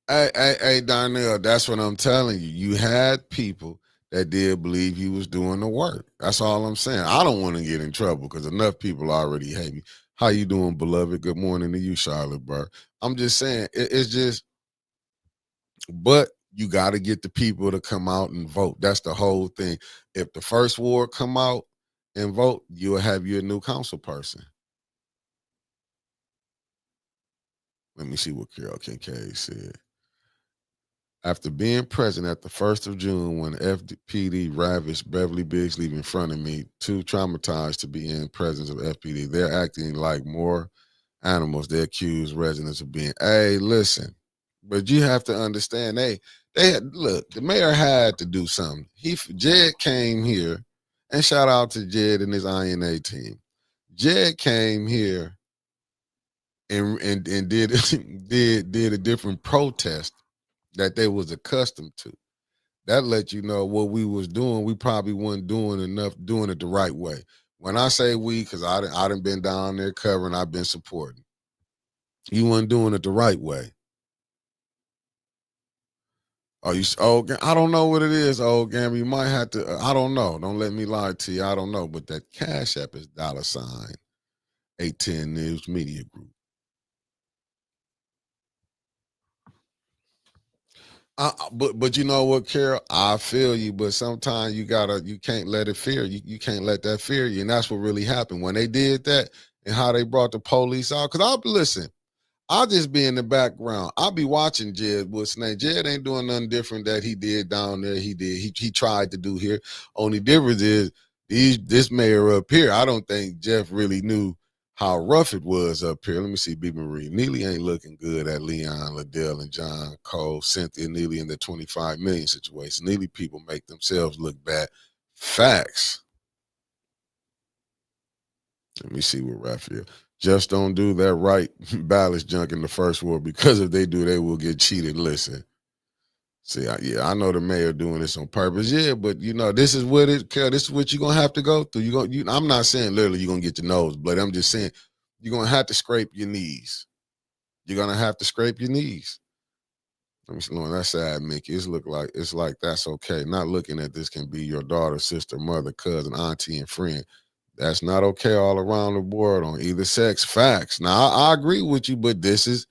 Speaker 1: Hey, Darnell, that's what I'm telling you. You had people that did believe he was doing the work. That's all I'm saying. I don't want to get in trouble because enough people already hate me. How you doing, beloved? Good morning to you, Charlotte Burr. I'm just saying, it's just, But you got to get the people to come out and vote. That's the whole thing. If the first ward come out and vote, you'll have your new council person. Let me see what Carol Kincaid said. After being present at the 1st of June when FPD ravished Beverly Biggs leave in front of me, too traumatized to be in presence of FPD, they're acting like more animals. They accuse residents of being, hey, listen, but you have to understand, look, the mayor had to do something. Jed came here, and shout out to Jed and his INA team. Jed came here and did did a different protest that they was accustomed to. That let you know what we was doing. We probably wasn't doing it the right way. When I say we, because I done been down there covering, I've been supporting. You wasn't doing it the right way. Oh, I don't know what it is, old Gammy. You might have to, I don't know. Don't let me lie to you. I don't know. But that Cash App is $810 News Media Group. But you know what, Carol? I feel you, but sometimes you can't let it fear you. You can't let that fear you. And that's what really happened when they did that and how they brought the police out. Because listen, I'll just be in the background. I'll be watching Jed. What's name? Jed ain't doing nothing different that he did down there. He tried to do here. Only difference is this mayor up here. I don't think Jeff really knew how rough it was up here. Let me see, B. Marie. Neely ain't looking good at Leon, Liddell, and John Cole, Cynthia Neely in the 25 million situation. Neely people make themselves look bad. Facts. Let me see what Raphael. Just don't do that right ballast junk in the first war, because if they do, they will get cheated. Listen. See, I know the mayor doing this on purpose. Yeah, but this is what this is what you're gonna have to go through. I'm not saying literally you're gonna get your nose blood. I'm just saying you're gonna have to scrape your knees. You're gonna have to scrape your knees. Let me see, Lauren, that's sad, Mickey. It's like that's okay. Not looking at this can be your daughter, sister, mother, cousin, auntie, and friend. That's not okay all around the board on either sex. Facts. Now I agree with you, but this is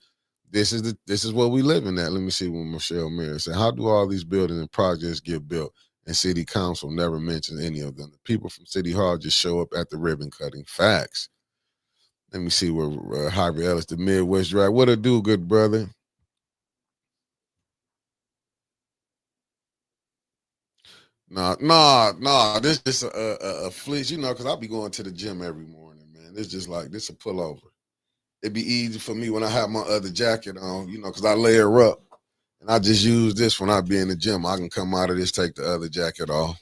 Speaker 1: what we living at. Let me see what Michelle Mayer said. How do all these buildings and projects get built and city council never mentions any of them? The people from City Hall just show up at the ribbon cutting. Facts. Let me see where Harvey Ellis, the Midwest Drive. What it do, good brother? Nah. This is a fleece, because I'll be going to the gym every morning, man. It's just like this a pullover. It'd be easy for me when I have my other jacket on, because I layer up. And I just use this when I be in the gym. I can come out of this, take the other jacket off.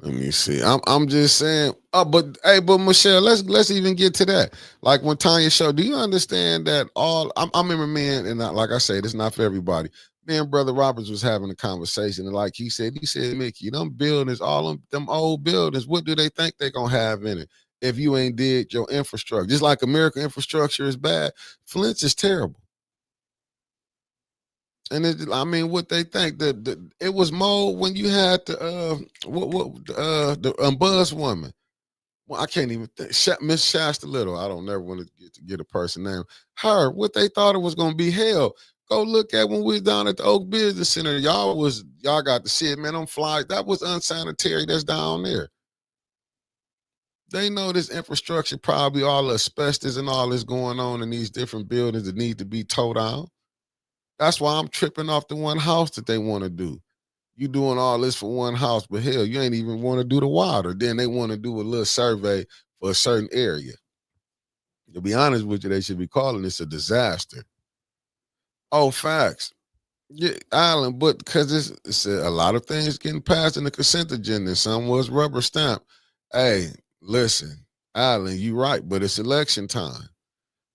Speaker 1: Let me see. I'm just saying. But Michelle, let's even get to that. Like when Tanya showed, do you understand that I remember and like I said, it's not for everybody. Me and Brother Roberts was having a conversation, and like he said, Mickey, them buildings, all them old buildings, what do they think they're gonna have in it if you ain't did your infrastructure? Just like American infrastructure is bad, Flint's is terrible. And what they think that it was more when you had the Buzz woman. Well, I can't even think. Miss Shasta Little. I don't never want to get a person name. Her, what they thought it was gonna be hell. Go look at when we was down at the Oak Business Center. Y'all got to see it, man. Them flies, that was unsanitary. That's down there. They know this infrastructure, probably all the asbestos and all this going on in these different buildings that need to be towed out. That's why I'm tripping off the one house that they want to do. You doing all this for one house, but hell, you ain't even want to do the water. Then they want to do a little survey for a certain area. To be honest with you, they should be calling this a disaster. Oh, facts. Yeah, Island, but because it's a lot of things getting passed in the consent agenda. Some was rubber stamp. Hey, listen, Island, you right, but it's election time.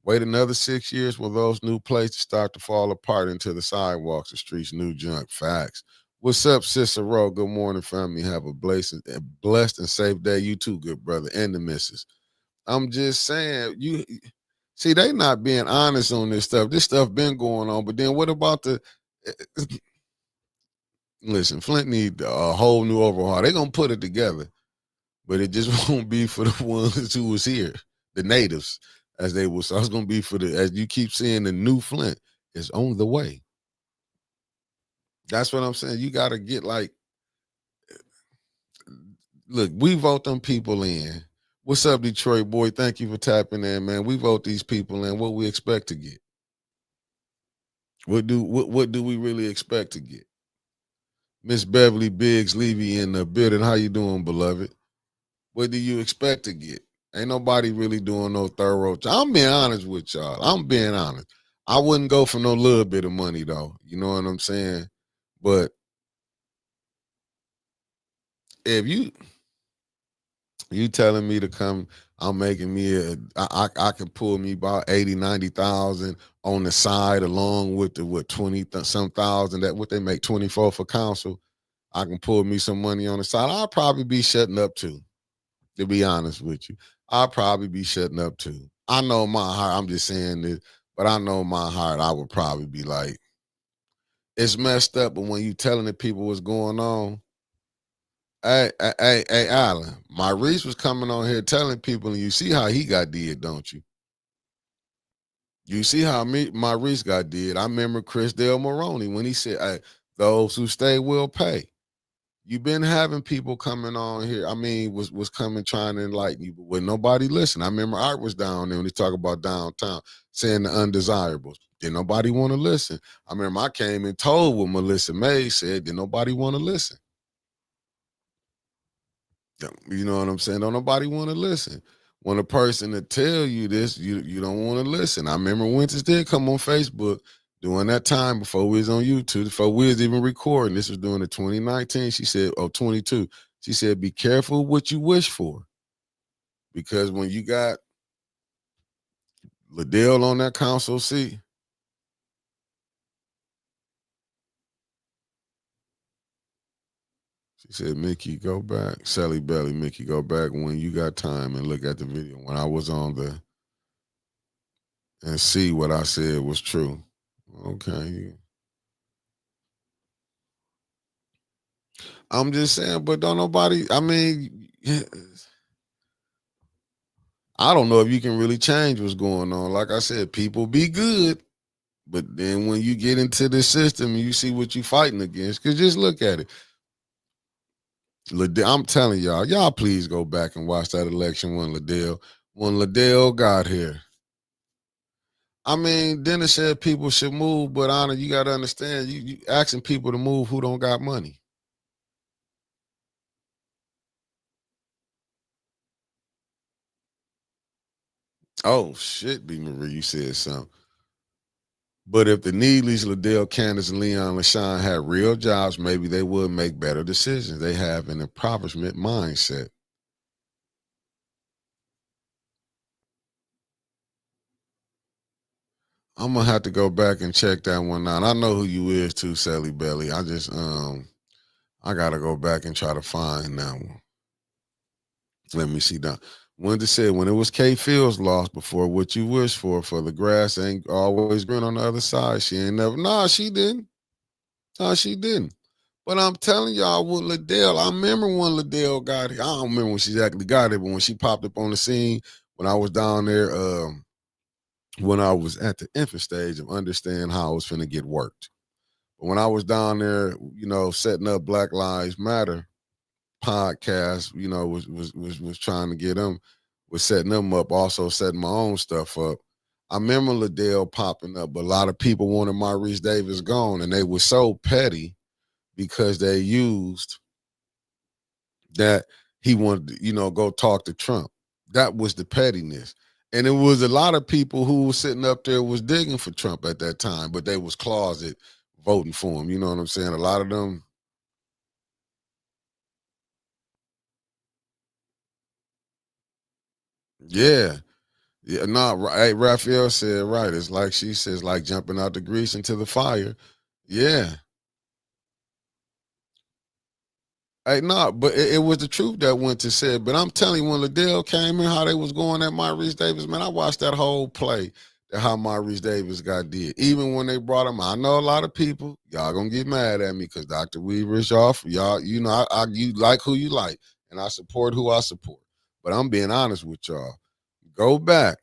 Speaker 1: Wait another 6 years for those new places start to fall apart into the sidewalks, the streets, new junk. Facts. What's up, Cicero? Good morning, family. Have a blessed and safe day. You too, good brother, and the missus. I'm just saying, you see, they not being honest on this stuff. This stuff been going on, but then what about listen, Flint need a whole new overhaul. They're going to put it together, but it just won't be for the ones who was here, the natives. as they will. So it's gonna be for the as you keep seeing the new Flint is on the way. That's what I'm saying. You gotta get like, look, we vote them people in. What's up, Detroit boy? Thank you for tapping in, man. We vote these people in. What we expect to get? What do we really expect to get? Miss Beverly Biggs Levy in the building. How you doing, beloved? What do you expect to get? Ain't nobody really doing no thorough. I'm being honest with y'all. I'm being honest. I wouldn't go for no little bit of money though. You know what I'm saying? But if you telling me to come, I'm making me I can pull me about 80, 90,000 on the side along with the what 20 some thousand that what they make 24 for council. I can pull me some money on the side. I'll probably be shutting up too. To be honest with you, I'll probably be shutting up too. I know my heart. I'm just saying this, but I know my heart. I would probably be like, it's messed up. But when you telling the people what's going on, hey, Alan, Maurice was coming on here telling people, and you see how he got did, don't you? You see how Maurice got did. I remember Chris Del Moroni when he said, hey, those who stay will pay. You've been having people coming on here. I mean, was coming trying to enlighten you, but when nobody listened. I remember Art was down there when he talk about downtown, saying the undesirables. Did nobody want to listen? I remember I came and told what Melissa May said. Did nobody want to listen? You know what I'm saying? Don't nobody want to listen. When a person to tell you this, you don't want to listen. I remember Winters did come on Facebook during that time before we was on YouTube, before we was even recording. This was during the 2019. She said, 22. She said, be careful what you wish for. Because when you got Liddell on that council seat, she said, Mickey, go back. Sally Belly, Mickey, go back when you got time and look at the video when I was on and see what I said was true. Okay. I'm just saying, but don't nobody, I mean, I don't know if you can really change what's going on. Like I said, people be good, but then when you get into the system and you see what you're fighting against, because just look at it. I'm telling y'all please go back and watch that election when Liddell got here. I mean, Dennis said people should move, but Anna, you got to understand, you asking people to move who don't got money. Oh, shit, B. Marie, you said something. But if the Neelys, Liddell, Candace, and Leon LaShawn had real jobs, maybe they would make better decisions. They have an impoverishment mindset. I'm gonna have to go back and check that one out. I know who you is too, Sally Belly. I just I gotta go back and try to find that one. Let me see that. Wendy said when it was Kay Fields lost before, what you wish for the grass ain't always green on the other side. She ain't never. Nah, she didn't. No, she didn't. But I'm telling y'all, with Liddell, I remember when Liddell got here. I don't remember when she actually got here, but when she popped up on the scene, when I was down there, when I was at the infant stage of understanding how I was finna get worked. But when I was down there, setting up Black Lives Matter podcast, was trying to get them, was setting them up, also setting my own stuff up. I remember Liddell popping up, but a lot of people wanted Maurice Davis gone, and they were so petty because they used that he wanted to, go talk to Trump. That was the pettiness. And it was a lot of people who were sitting up there was digging for Trump at that time, but they was closet voting for him. You know what I'm saying? A lot of them. Yeah. Yeah. No, hey, Raphael said right. It's like she says, like jumping out the grease into the fire. Yeah. Hey, no, but it was the truth that went to said. But I'm telling you, when Liddell came in, how they was going at Maurice Davis, man, I watched that whole play, how Maurice Davis got did. Even when they brought him, I know a lot of people, y'all gonna get mad at me because Dr. Weaver is off. Y'all, you like who you like, and I support who I support. But I'm being honest with y'all. Go back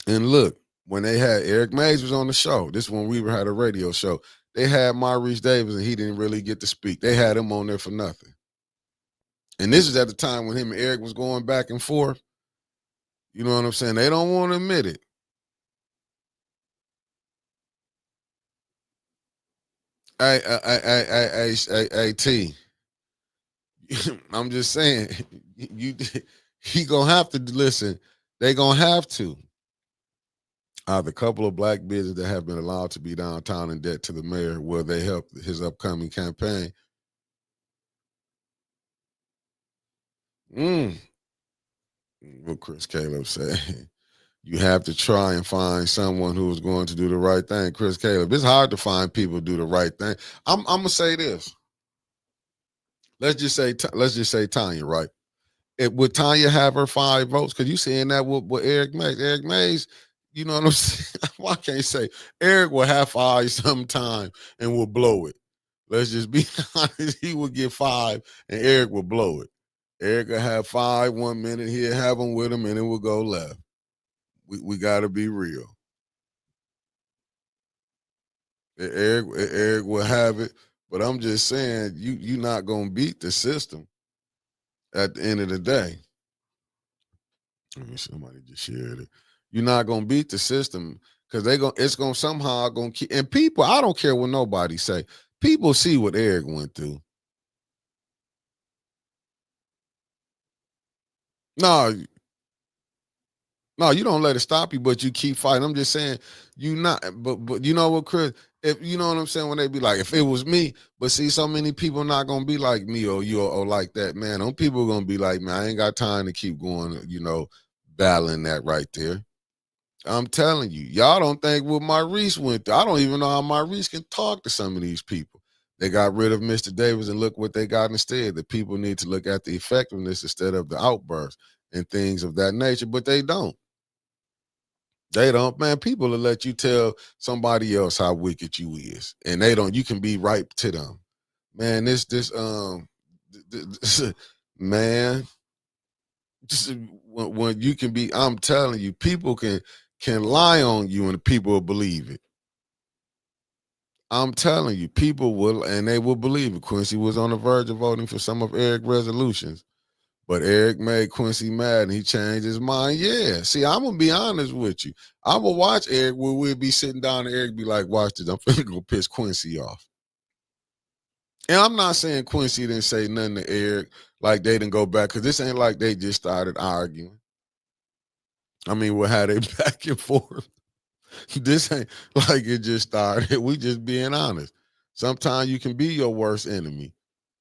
Speaker 1: And look, when they had Eric Mays was on the show, this when we had a radio show. They had Maurice Davis, and he didn't really get to speak. They had him on there for nothing. And this is at the time when him and Eric was going back and forth. You know what I'm saying? They don't want to admit it. Hey, T. I'm just saying, you he gonna have to listen. They gonna have to. The couple of black businesses that have been allowed to be downtown in debt to the mayor, will they help his upcoming campaign? Mm. What Chris Caleb said. You have to try and find someone who is going to do the right thing. Chris Caleb, it's hard to find people who do the right thing. I'm gonna say this. Let's just say Tanya, right? Would Tanya have her 5 votes? Because you saying that with Eric Mays. Eric Mays, you know what I'm saying? Well, I can't say Eric will have 5 sometime and will blow it. Let's just be honest. He will get 5 and Eric will blow it. Eric will have 5 1 minute. He'll have them with him and it will go left. We got to be real. Eric will have it, but I'm just saying you not gonna beat the system at the end of the day. I mean, somebody just shared it. You're not gonna beat the system because it's gonna somehow gonna keep. And people, I don't care what nobody say. People see what Eric went through. No, no, you don't let it stop you, but you keep fighting. I'm just saying, you not. But you know what, Chris? If you know what I'm saying, when they be like, if it was me, but see, so many people not gonna be like me or you or like that, man. Them people gonna be like, man, I ain't got time to keep going, battling that right there. I'm telling you, y'all don't think what Maurice went through. I don't even know how Maurice can talk to some of these people. They got rid of Mr. Davis and look what they got instead. The people need to look at the effectiveness instead of the outbursts and things of that nature, but they don't. They don't, man. People will let you tell somebody else how wicked you is, and they don't. You can be right to them, man. Man. Just when you can be, I'm telling you, people can lie on you, and people will believe it. I'm telling you, people will, and they will believe it. Quincy was on the verge of voting for some of Eric's resolutions. But Eric made Quincy mad and he changed his mind. Yeah. See, I'm gonna be honest with you. I'm gonna watch Eric where we'll be sitting down and Eric be like, watch this. I'm finna go piss Quincy off. And I'm not saying Quincy didn't say nothing to Eric, like they didn't go back, because this ain't like they just started arguing. I mean, we'll have they back and forth. This ain't like it just started. We just being honest. Sometimes you can be your worst enemy.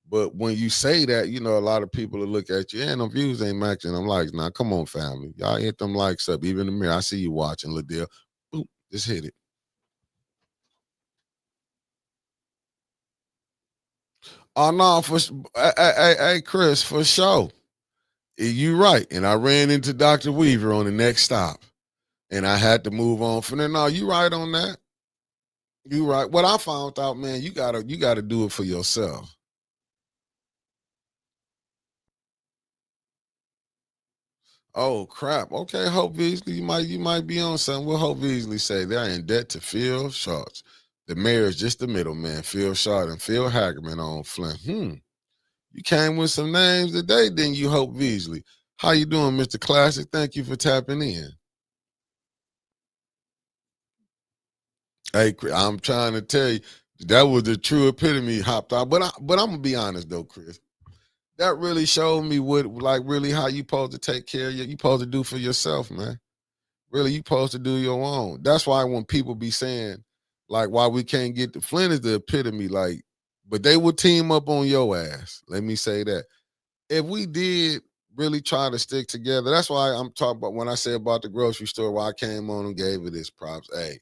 Speaker 1: But when you say that, a lot of people will look at you, and them views ain't matching. I'm like, nah, come on, family. Y'all hit them likes up. Even the mirror, I see you watching, Ladell. Boop, just hit it. Oh, no, hey, Chris, for sure. You right. And I ran into Dr. Weaver on the next stop, and I had to move on from there. No, you right on that. You right. What I found out, man, you gotta do it for yourself. Oh crap. Okay, Hope Beasley, you might be on something. What Hope Beasley say? They're in debt to Phil Sharps. The mayor is just the middleman. Phil Sharp and Phil Hagerman on Flint. You came with some names today, didn't you, Hope Beasley? How you doing, Mr. Classic? Thank you for tapping in. Hey, I'm trying to tell you, that was the true epitome hopped out. But I'm gonna be honest though, Chris. That really showed me what, like, really how you supposed to take care of you supposed to do for yourself, man. Really, you supposed to do your own. That's why when people be saying, like, why we can't get the Flint is the epitome, like, but they would team up on your ass. Let me say that. If we did really try to stick together, that's why I'm talking about when I say about the grocery store where I came on and gave it this props. Hey,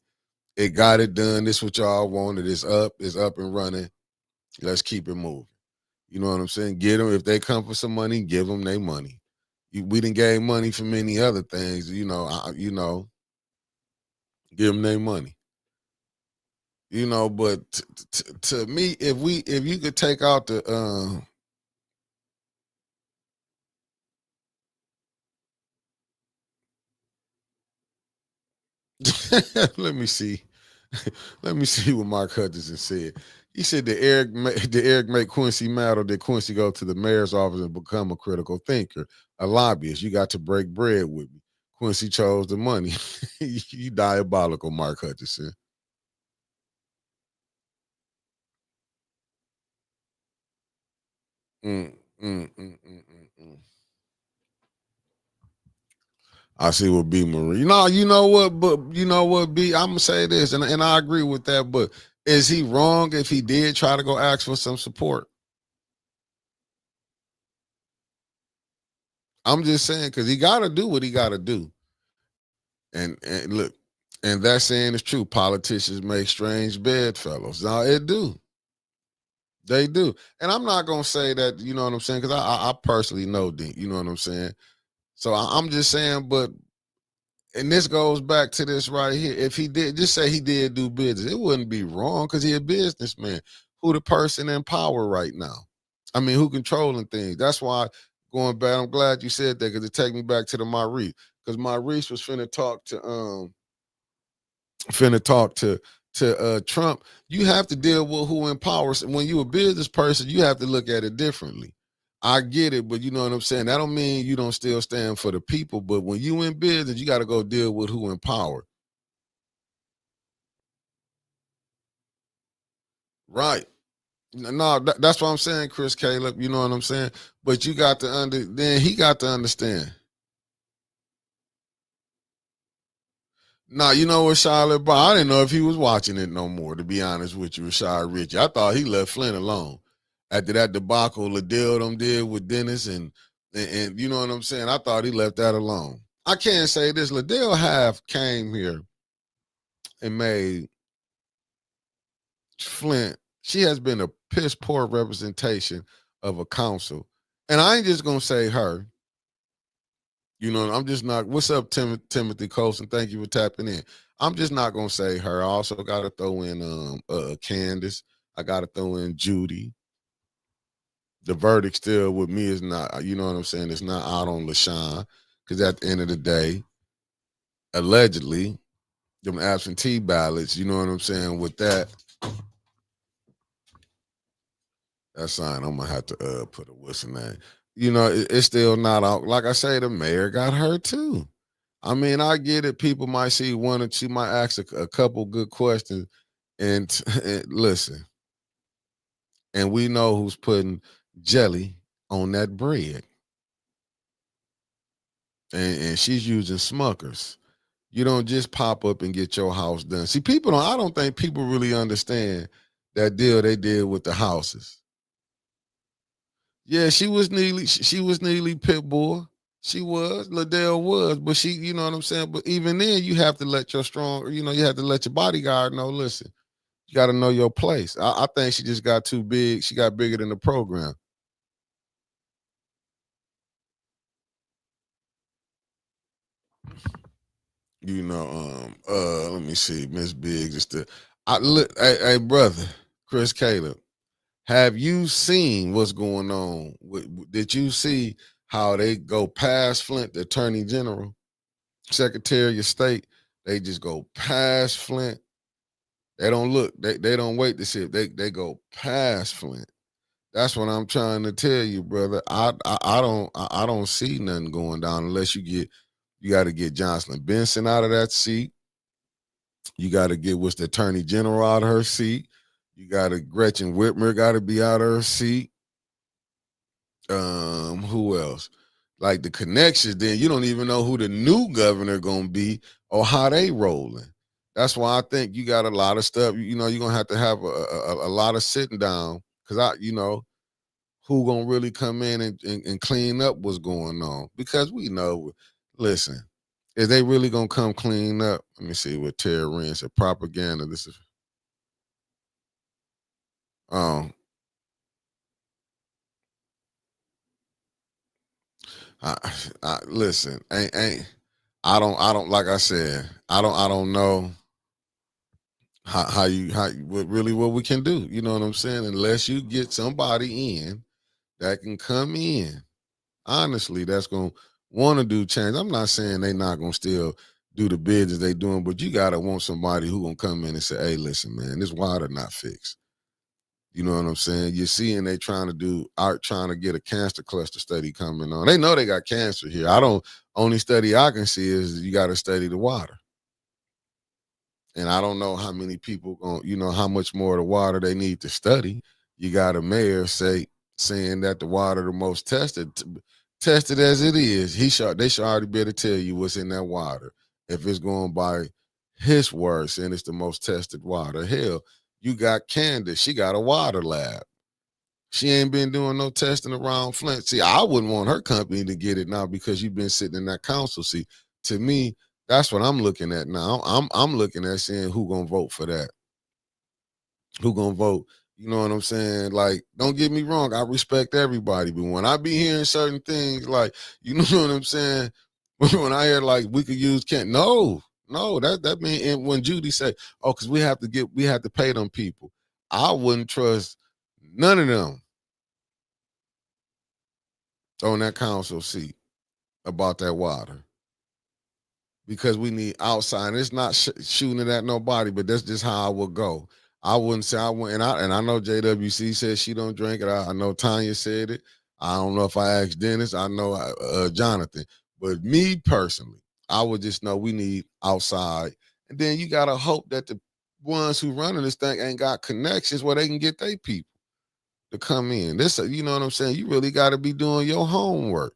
Speaker 1: it got it done. This what y'all wanted. It's up and running. Let's keep it moving. You know what I'm saying? Get them, if they come for some money, give them their money. We didn't gave money for many other things, give them their money. But to me, if you could take out the Let me see. Let me see what Mark Hutchinson said. He said did Eric make Quincy mad, or did Quincy go to the mayor's office and become a critical thinker, a lobbyist? You got to break bread with me. Quincy chose the money. You diabolical, Mark Hutchinson. Mm, mm, mm, mm, mm, mm. I see what B Marie. No, you know what, but you know what, B, I'm gonna say this, and I agree with that, but is he wrong if he did try to go ask for some support? I'm just saying, because he gotta do what he gotta do. And look, and that saying is true. Politicians make strange bedfellows. Now it do. They do. And I'm not gonna say that, you know what I'm saying, because I personally know Dink, you know what I'm saying. So I'm just saying, but and this goes back to this right here. If he did, just say he did do business, it wouldn't be wrong because he a businessman. Who the person in power right now? I mean, who controlling things? That's why going back. I'm glad you said that because it take me back to the Maurice. Because Maurice was finna talk to Trump. You have to deal with who empowers. When you a business person, you have to look at it differently. I get it, but you know what I'm saying. That don't mean you don't still stand for the people. But when you in business, you got to go deal with who empowered. Right. No, that's what I'm saying, Chris Caleb. You know what I'm saying. But you got to then he got to understand. Now, you know what, Charlotte Ball, I didn't know if he was watching it no more, to be honest with you, Rashad Richie. I thought he left Flynn alone. After that debacle Liddell them did with Dennis and you know what I'm saying? I thought he left that alone. I can't say this. Liddell have came here and made Flint. She has been a piss poor representation of a council. And I ain't just gonna say her. You know, I'm just not. What's up, Timothy Colson? Thank you for tapping in. I'm just not gonna say her. I also got to throw in Candace. I got to throw in Judy. The verdict still with me is not. You know what I'm saying? It's not out on LaShawn because at the end of the day, allegedly, them absentee ballots. You know what I'm saying? With that sign, I'm gonna have to put a whistle name. You know, it's still not out. Like I say, the mayor got hurt too. I mean, I get it. People might see one or two, might ask a couple good questions, and listen, and we know who's putting jelly on that bread, and she's using Smuckers. You don't just pop up and get your house done. See, people don't. I don't think people really understand that deal they did with the houses. Yeah, she was nearly pit bull. She was, Liddell was, but she, you know what I'm saying? But even then, you have to let your strong, you know, you have to let your bodyguard know, listen, you got to know your place. I think she just got too big. She got bigger than the program. You know, let me see, Miss Biggs is the I look hey brother, Chris Caleb, have you seen what's going on? Did you see how they go past Flint, the attorney general, secretary of state? They just go past Flint. They don't look. They don't wait to see if they go past Flint. That's what I'm trying to tell you, brother. I don't see nothing going down unless you got to get Jocelyn Benson out of that seat. You got to get what's the attorney general out of her seat. You got to Gretchen Whitmer got to be out of her seat. Who else? Like the connections, then you don't even know who the new governor gonna be or how they rolling. That's why I think you got a lot of stuff. You know, you're gonna have a lot of sitting down because you know, who gonna really come in and clean up what's going on because we know. Listen, is they really gonna come clean up? Let me see what Terry Rand said. Propaganda. This is um. I, listen. Ain't I don't like I said. I don't know what really what we can do. You know what I'm saying? Unless you get somebody in that can come in, honestly, that's gonna want to do change. I'm not saying they not gonna still do the business they doing, but you gotta want somebody who gonna come in and say, hey, listen, man, this water not fixed. You know what I'm saying? You're seeing they trying to get a cancer cluster study coming on. They know they got cancer here. Only study I can see is you got to study the water. And I don't know how many people how much more of the water they need to study. You got a mayor saying that the water the most tested as it is. They should already be able to tell you what's in that water. If it's going by his word, saying it's the most tested water. Hell, you got Candace. She got a water lab. She ain't been doing no testing around Flint. See, I wouldn't want her company to get it now because you've been sitting in that council seat. To me, that's what I'm looking at now. I'm looking at saying who gonna vote for that. Who gonna vote? You know what I'm saying? Like, don't get me wrong, I respect everybody, but when I be hearing certain things, like, you know what I'm saying? When I hear like we could use Kent, no, that mean, and when Judy said, oh, because we have to pay them people, I wouldn't trust none of them on that council seat about that water. Because we need outside. It's not shooting it at nobody, but that's just how I would go. I wouldn't say I went, and I know JWC said she don't drink it. I know Tanya said it. I don't know if I asked Dennis. I know Jonathan. But me personally, I would just know we need outside. And then you got to hope that the ones who running this thing ain't got connections where they can get their people to come in. This, you know what I'm saying? You really got to be doing your homework.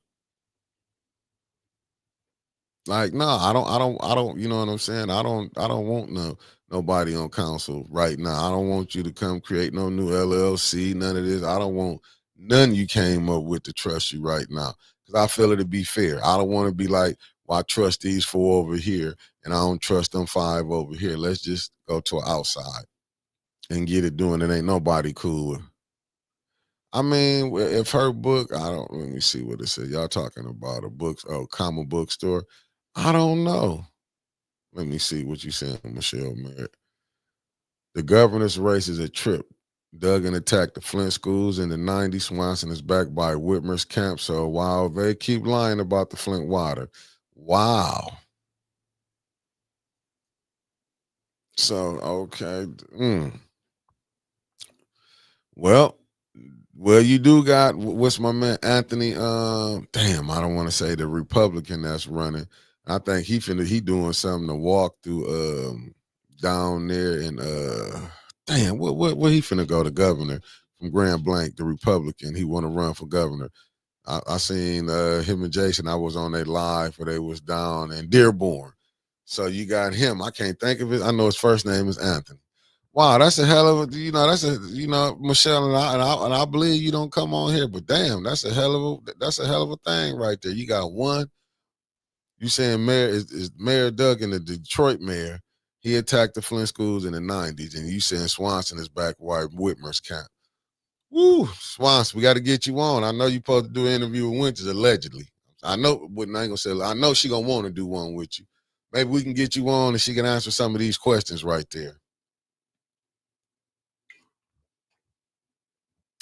Speaker 1: Like, no, I don't, you know what I'm saying? I don't want nobody on council right now. I don't want you to come create no new LLC, none of this. I don't want none you came up with to trust you right now. Because I feel it to be fair. I don't want to be like, well, I trust these 4 over here and I don't trust them 5 over here. Let's just go to an outside and get it doing. It ain't nobody cool with. I mean, if her book, let me see what it says. Y'all talking about a book, comic book store. I don't know. Let me see what you saying, Michelle Merritt. The governor's race is a trip. Duggan attacked the Flint schools in the 90s. Swanson is backed by Whitmer's camp. So while they keep lying about the Flint water, wow. So, okay. Well, you do got, what's my man Anthony? Damn, I don't want to say the Republican that's running. I think he doing something to walk through down there in damn, where he finna go, the governor from Grand Blanc, the Republican. He want to run for governor. I seen him and Jason. I was on their live where they was down in Dearborn. So you got him. I can't think of it. I know his first name is Anthony. Wow, that's a hell of a, Michelle and I believe you don't come on here, but damn, that's a hell of a thing right there. You got one. You saying Mayor is Mayor Duggan, the Detroit mayor. He attacked the Flint schools in the 90s, and you saying Swanson is back while Whitmer's camp. Woo, Swanson, we got to get you on. I know you supposed to do an interview with Winters, allegedly. I know, but I ain't gonna say. I know she gonna want to do one with you. Maybe we can get you on, and she can answer some of these questions right there.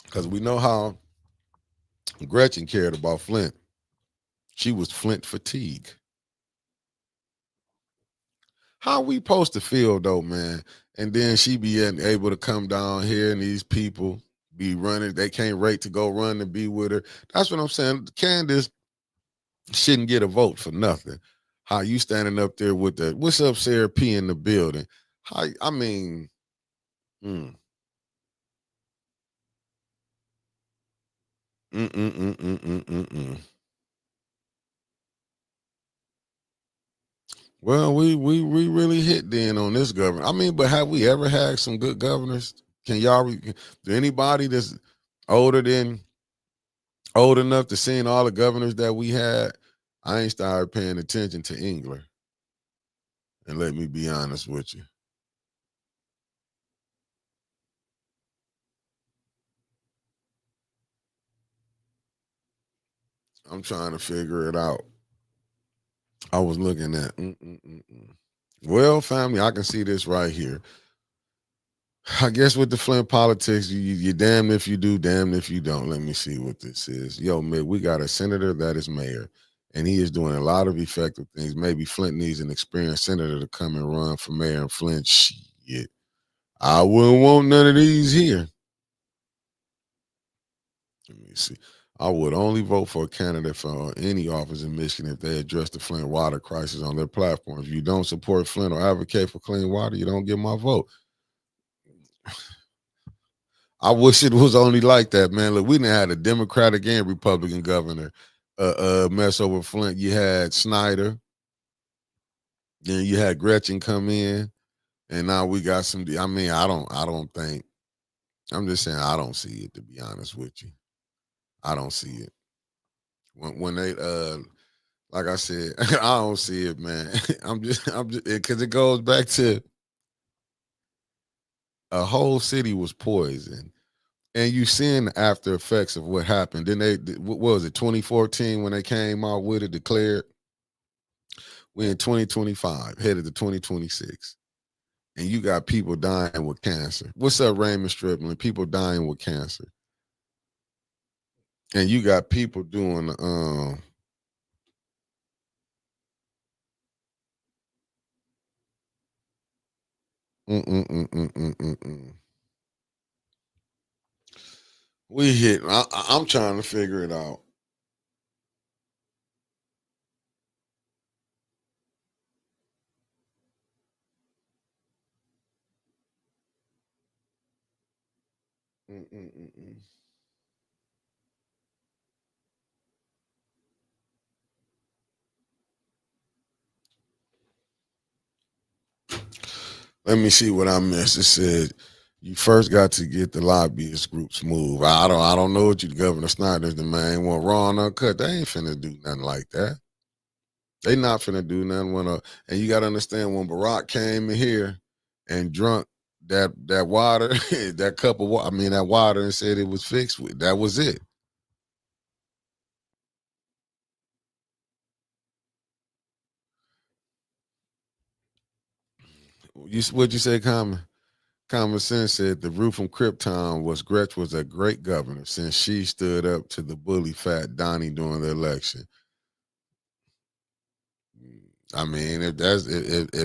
Speaker 1: Because we know how Gretchen cared about Flint. She was Flint fatigue. How we supposed to feel though, man? And then she be able to come down here and these people be running. They can't wait to go run and be with her. That's what I'm saying. Candace shouldn't get a vote for nothing. How you standing up there with the, what's up, Sarah P in the building? How, I mean, mm. Well, we really hit then on this governor. I mean, but have we ever had some good governors? Can y'all, do anybody that's old enough to seeing all the governors that we had? I ain't started paying attention to England. And let me be honest with you. I'm trying to figure it out. I was looking at, well, family, I can see this right here. I guess with the Flint politics, you're damned if you do, damned if you don't. Let me see what this is. Yo, man, we got a senator that is mayor. and he is doing a lot of effective things. Maybe Flint needs an experienced senator to come and run for mayor in Flint. Shit, I wouldn't want none of these here. Let me see. I would only vote for a candidate for any office in Michigan if they address the Flint water crisis on their platform. If you don't support Flint or advocate for clean water, you don't get my vote. I wish it was only like that, man. Look, we didn't have a Democratic and Republican governor mess over Flint. You had Snyder, then you had Gretchen come in, and now we got some. I mean, I don't think. I'm just saying, I don't see it. To be honest with you, I don't see it. When they like I said, I don't see it, man. I'm just because it goes back to a whole city was poisoned, and you seeing the after effects of what happened. Then what was it, 2014 when they came out with it, declared we in 2025, headed to 2026, and you got people dying with cancer. What's up, Raymond Stripling? People dying with cancer, and you got people doing mm, mm, mm, mm, mm, mm, mm. We hit. I'm trying to figure it out. Mm, mm, mm, mm. Let me see what I missed. It said you first got to get the lobbyist groups moved. I don't know what you Governor Snyder's the main one. Raw and uncut. They ain't finna do nothing like that. They not finna do nothing and you gotta understand when Barack came in here and drunk that water, that cup of water, I mean that water and said it was fixed with. That was it. What'd you say, Common? Common Sense said the roof from Krypton was Gretch was a great governor since she stood up to the bully Fat Donnie during the election. I mean, if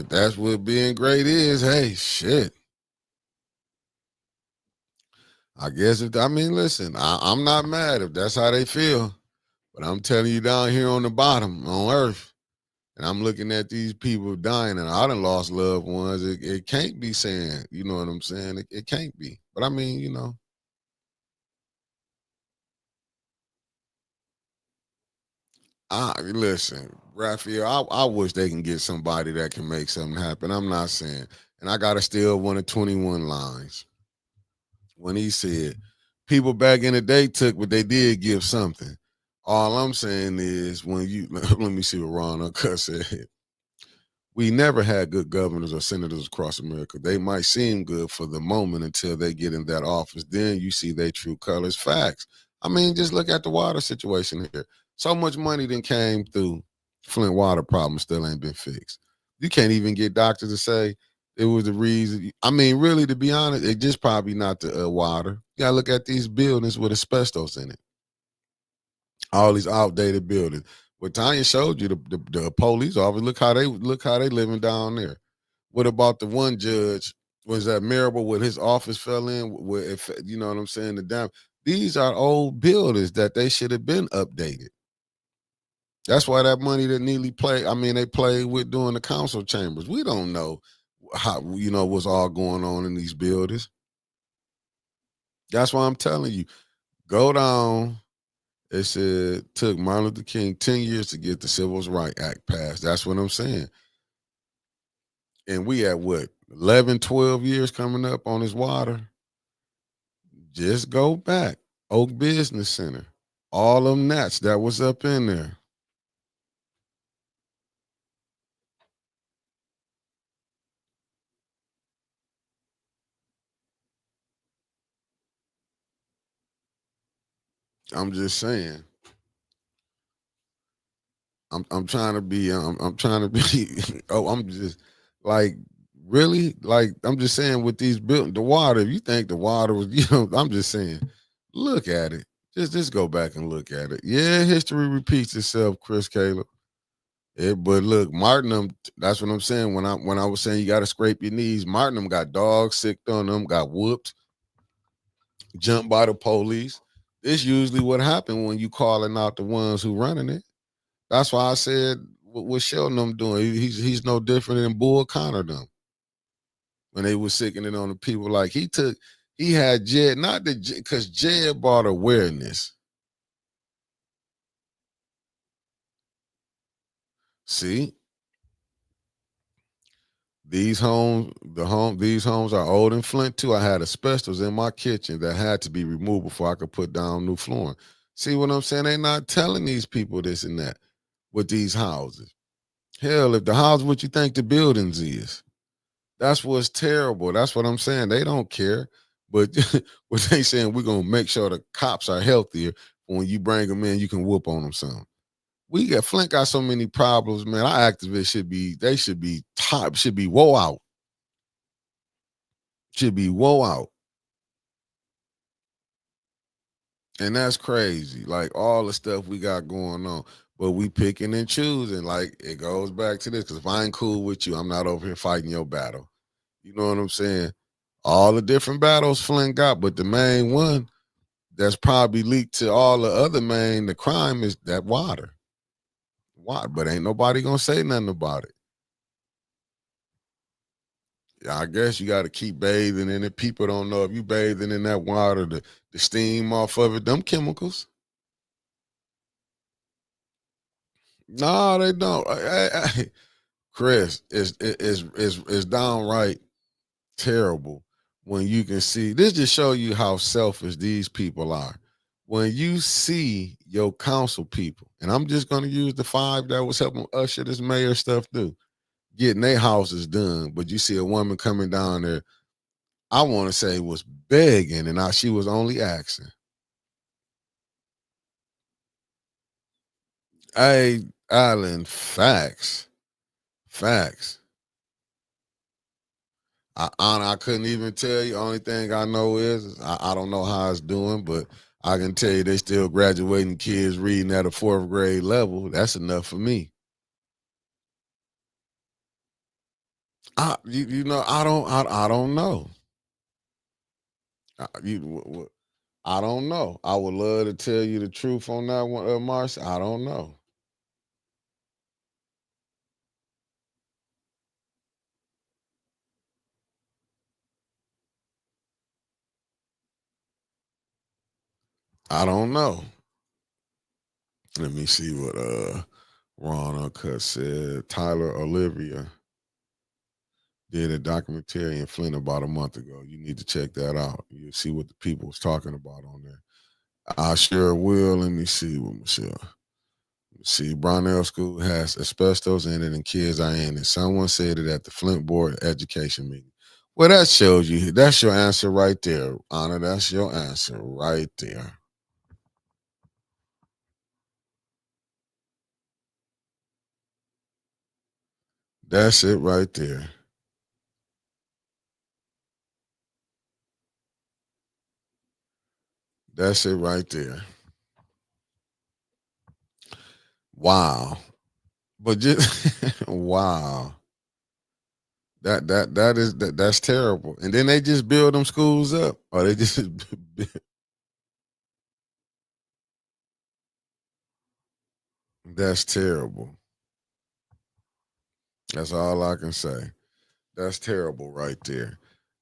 Speaker 1: that's what being great is, hey, shit. I guess I mean, listen, I'm not mad if that's how they feel, but I'm telling you down here on the bottom on Earth, and I'm looking at these people dying, and I done lost loved ones. It can't be saying, you know what I'm saying? It can't be. But I mean, I listen, Raphael. I wish they can get somebody that can make something happen. I'm not saying, and I gotta steal one of 21 lines when he said, "People back in the day took, but they did give something." All I'm saying is, when you let me see what Ron Uncut said. We never had good governors or senators across America. They might seem good for the moment until they get in that office. Then you see their true colors. Facts. I mean, just look at the water situation here. So much money then came through. Flint water problem still ain't been fixed. You can't even get doctors to say it was the reason. I mean, really, to be honest, it just probably not the water. You gotta look at these buildings with asbestos in it. All these outdated buildings. What Tanya showed you, the police officer, look how they living down there. What about the one judge? Was that Marable with his office fell in? Where if you know what I'm saying, the dam. These are old buildings that they should have been updated. That's why that money that Neely played. I mean, they played with doing the council chambers. We don't know how what's all going on in these buildings. That's why I'm telling you, go down. It said took Martin Luther King 10 years to get the Civil Rights Act passed. That's what I'm saying. And we at what, 11, 12 years coming up on this water? Just go back. Oak Business Center. All them nats that was up in there. I'm just saying. I'm trying to be I'm trying to be oh, I'm just like really like I'm just saying with these buildings, the water, if you think the water was, I'm just saying, look at it. Just go back and look at it. Yeah, history repeats itself, Chris Caleb. But look, Martin, that's what I'm saying. When I was saying you got to scrape your knees, Martin them got dogs sicked on them, got whooped, jumped by the police. It's usually what happened when you calling out the ones who running it. That's why I said what Sheldon them doing. He's no different than Bull Connor them when they was sickening on the people. Like he had Jed, not because Jed brought awareness. See, these homes are old and Flint too. I had asbestos in my kitchen that had to be removed before I could put down new flooring. See what I'm saying? They not telling these people this and that with these houses. Hell, if the house what you think the buildings is, that's what's terrible. That's what I'm saying. They don't care. But what they saying, we're gonna make sure the cops are healthier. When you bring them in, you can whoop on them some. We got Flint got so many problems, man. Our activists should be top, should be woe out. Should be woe out. And that's crazy. Like all the stuff we got going on. But we picking and choosing. Like it goes back to this. Cause if I ain't cool with you, I'm not over here fighting your battle. You know what I'm saying? All the different battles Flint got, but the main one that's probably leaked to all the other main, the crime is that water. Water. But ain't nobody gonna say nothing about it. I guess you got to keep bathing in it. People don't know if you bathing in that water, the steam off of it, them chemicals. No, they don't. Chris, is downright terrible when you can see. This just show you how selfish these people are. When you see your council people, and I'm just going to use the five that was helping usher this mayor stuff through, getting their houses done, but you see a woman coming down there, I want to say was begging, and she was only asking. Hey, Allen, facts. Facts. I couldn't even tell you. Only thing I know is I don't know how it's doing, but I can tell you they still graduating kids reading at a fourth grade level. That's enough for me. I don't know. I don't know. I would love to tell you the truth on that one, Marcy. I don't know. I don't know. Let me see what Ron Uncut said. Tyler Olivia did a documentary in Flint about a month ago. You need to check that out. You'll see what the people was talking about on there. I sure will. Let me see what Michelle. See, Brownell School has asbestos in it and kids are in it. Someone said it at the Flint Board Education meeting. Well, that shows you. That's your answer right there, Anna. That's your answer right there. That's it right there. That's it right there. Wow. But just wow. That's terrible. And then they just build them schools up. Or they just that's terrible. That's all I can say. That's terrible right there.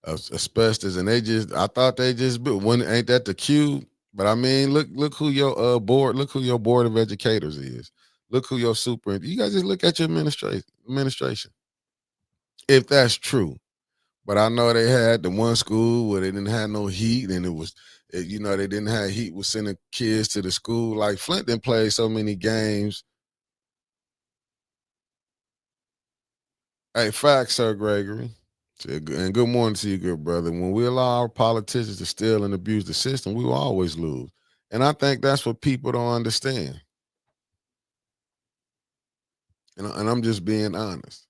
Speaker 1: Asbestos, and I thought they just built one. Ain't that the cube? But I mean, look who your board, look who your board of educators is. Look who your super. You guys just look at your administration. If that's true, but I know they had the one school where they didn't have no heat, and they didn't have heat. Was sending kids to the school. Like Flint didn't play so many games. Hey, facts, Sir Gregory. And good morning to you, good brother. When we allow our politicians to steal and abuse the system, we will always lose. And I think that's what people don't understand. And I'm just being honest.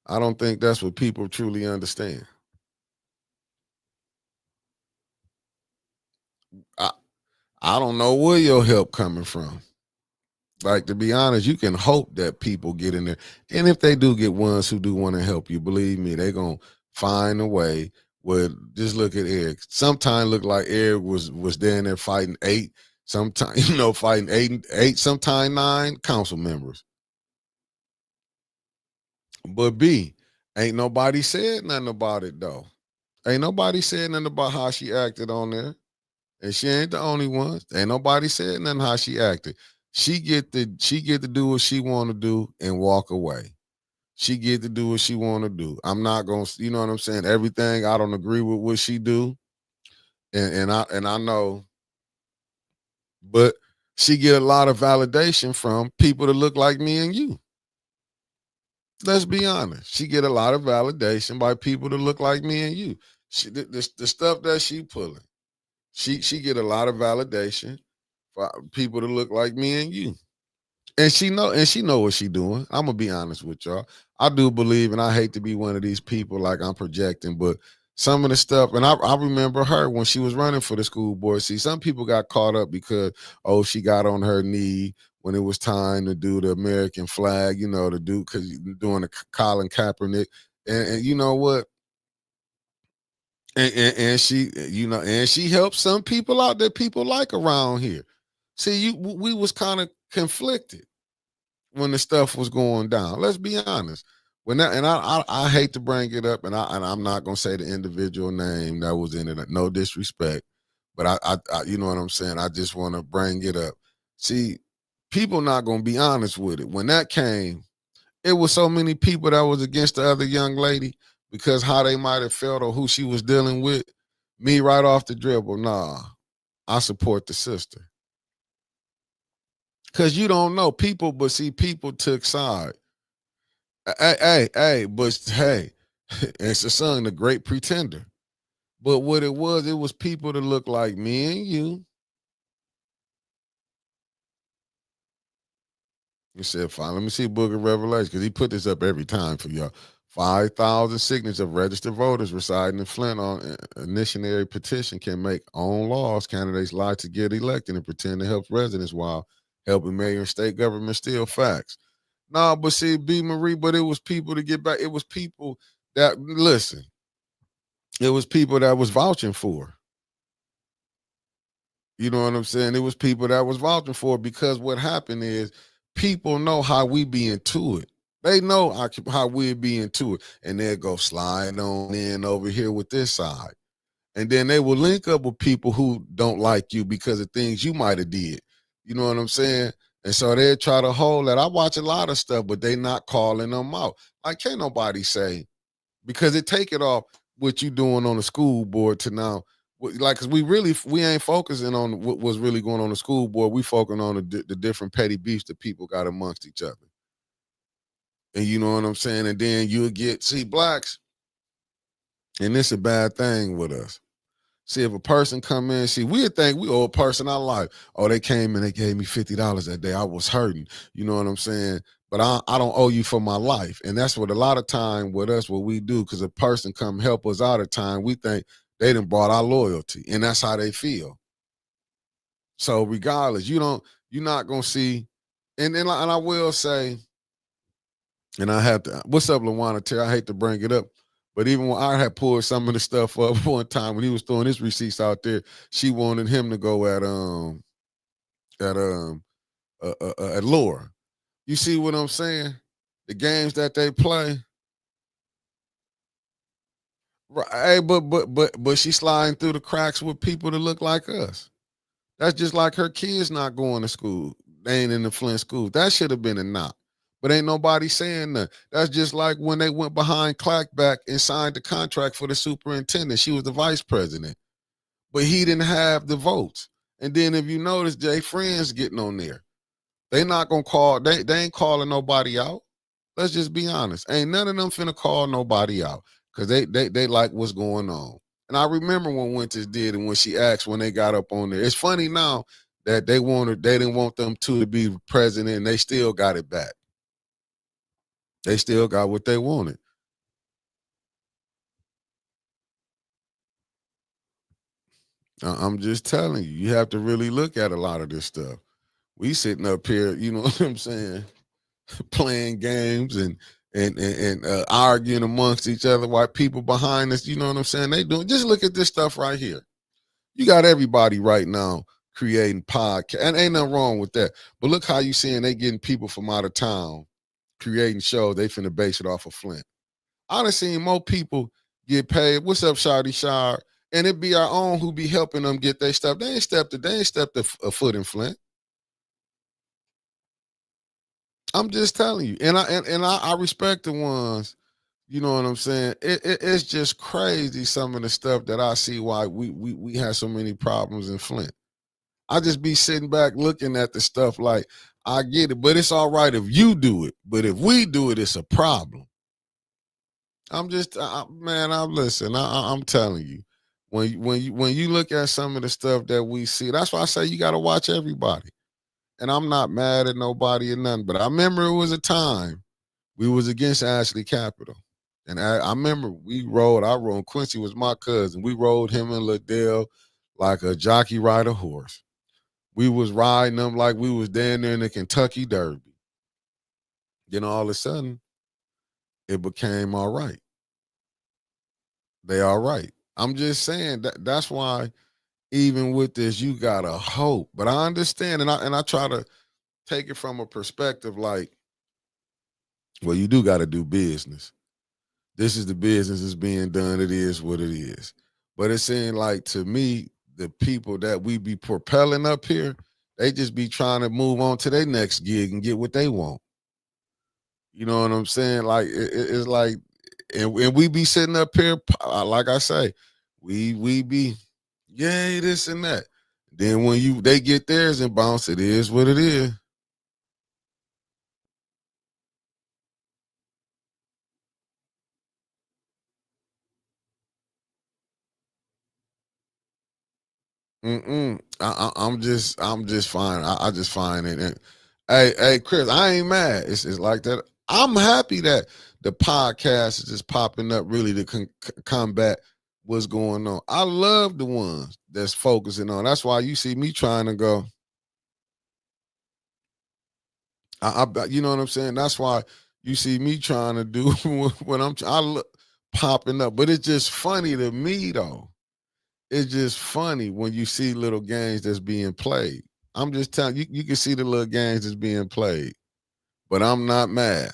Speaker 1: I don't think that's what people truly understand. I, I don't know where your help coming from. Like, to be honest, you can hope that people get in there. And if they do get ones who do want to help you, believe me, they're gonna find a way. Where just look at Eric. Sometimes look like Eric was there in there fighting eight, sometimes, fighting eight, sometimes nine council members. But B, ain't nobody said nothing about it though. Ain't nobody said nothing about how she acted on there. And she ain't the only one. Ain't nobody said nothing how she acted. She get to do what she want to do and walk away. She get to do what she want to do. I'm not gonna, you know what I'm saying. Everything I don't agree with what she do, and I know, but she get a lot of validation from people that look like me and you. Let's be honest. She get a lot of validation by people that look like me and you. The stuff that she pulling, she get a lot of validation for people that look like me and you. And she know what she doing. I'm gonna be honest with y'all. I do believe, and I hate to be one of these people like I'm projecting, but some of the stuff, and I remember her when she was running for the school board. See, some people got caught up because she got on her knee when it was time to do the American flag, to do because doing the Colin Kaepernick, and you know what, and she, and she helped some people out that people like around here. See, we was kind of conflicted when the stuff was going down. Let's be honest. When that, and I hate to bring it up, and I'm not gonna say the individual name that was in it. No disrespect, but I you know what I'm saying. I just want to bring it up. See, people not gonna be honest with it. When that came, it was so many people that was against the other young lady because how they might have felt or who she was dealing with. Me right off the dribble, nah, I support the sister. Cause you don't know people, but see, people took side. But hey, it's a song, The Great Pretender. But what it was people that look like me and you. He said, fine, let me see Book of Revelation, because he put this up every time for y'all. 5,000 signatures of registered voters residing in Flint on initiatory petition can make own laws. Candidates lie to get elected and pretend to help residents while helping mayor and state government steal facts. No, but see, B. Marie, but it was people to get back. It was people that, listen, it was people that was vouching for. You know what I'm saying? It was people that was vouching for because what happened is people know how we be into it. They know how we be into it. And they'll go slide on in over here with this side. And then they will link up with people who don't like you because of things you might have did. You know what I'm saying? And so they try to hold that. I watch a lot of stuff, but they not calling them out. Like, can't nobody say, because it take it off what you doing on the school board to now. Like, cause we ain't focusing on what was really going on the school board. We focusing on the different petty beefs that people got amongst each other. And you know what I'm saying? And then you'll see blacks, and this a bad thing with us. See, if a person come in, see, we'd think we owe a person our life. Oh, they came and they gave me $50 that day. I was hurting. You know what I'm saying? But I don't owe you for my life. And that's what a lot of time with us, what we do, because a person come help us out of time, we think they done brought our loyalty. And that's how they feel. So regardless, you're not gonna see, and I will say, and I have to, what's up, Lawana Terry? I hate to bring it up. But even when I had pulled some of the stuff up one time when he was throwing his receipts out there, she wanted him to go at Laura. You see what I'm saying? The games that they play. Right, hey, but she sliding through the cracks with people that look like us. That's just like her kids not going to school. They ain't in the Flint school. That should have been a knock. But ain't nobody saying that. That's just like when they went behind Clackback and signed the contract for the superintendent. She was the vice president, but he didn't have the votes. And then if you notice, Jay Friends getting on there. They not gonna call. They ain't calling nobody out. Let's just be honest. Ain't none of them finna call nobody out because they like what's going on. And I remember when Winters did, and when she asked when they got up on there. It's funny now that they didn't want them two to be president, and they still got it back. They still got what they wanted. I'm just telling you, you have to really look at a lot of this stuff. We sitting up here, you know what I'm saying, playing games and arguing amongst each other while people behind us, you know what I'm saying, they doing. Just look at this stuff right here. You got everybody right now creating podcasts, and ain't nothing wrong with that. But look how you seeing they getting people from out of town creating shows. They finna base it off of Flint. I done seen more people get paid. What's up, Shawty Shard? And it be our own who be helping them get their stuff. They ain't stepped a foot in Flint. I'm just telling you. And I respect the ones, you know what I'm saying? It's just crazy some of the stuff that I see why we have so many problems in Flint. I just be sitting back looking at the stuff like I get it, but it's all right if you do it. But if we do it, it's a problem. I'm just, man. I'm listen. I'm telling you, when you look at some of the stuff that we see, that's why I say you got to watch everybody. And I'm not mad at nobody or nothing, but I remember it was a time we was against Ashley Capital, and I remember we rode. I rode. Quincy was my cousin. We rode him and Liddell like a jockey ride a horse. We was riding them like we was down there in the Kentucky Derby. Then all of a sudden, it became all right. They all right. I'm just saying that's why even with this, you gotta hope. But I understand, and I try to take it from a perspective like, well, you do gotta do business. This is the business that's being done. It is what it is. But it seemed like to me, the people that we be propelling up here, they just be trying to move on to their next gig and get what they want. You know what I'm saying? Like it's like, and we be sitting up here, like I say, we be, yay, this and that. Then when they get theirs and bounce, it is what it is. Mm-mm. I'm just fine. I just find it. And, hey, Chris, I ain't mad. It's like that. I'm happy that the podcast is just popping up really to combat what's going on. I love the ones that's focusing on. That's why you see me trying to go. You know what I'm saying. That's why you see me trying to do what I look popping up. But it's just funny to me though. It's just funny when you see little games that's being played. I'm just telling you, you can see the little games that's being played, but I'm not mad.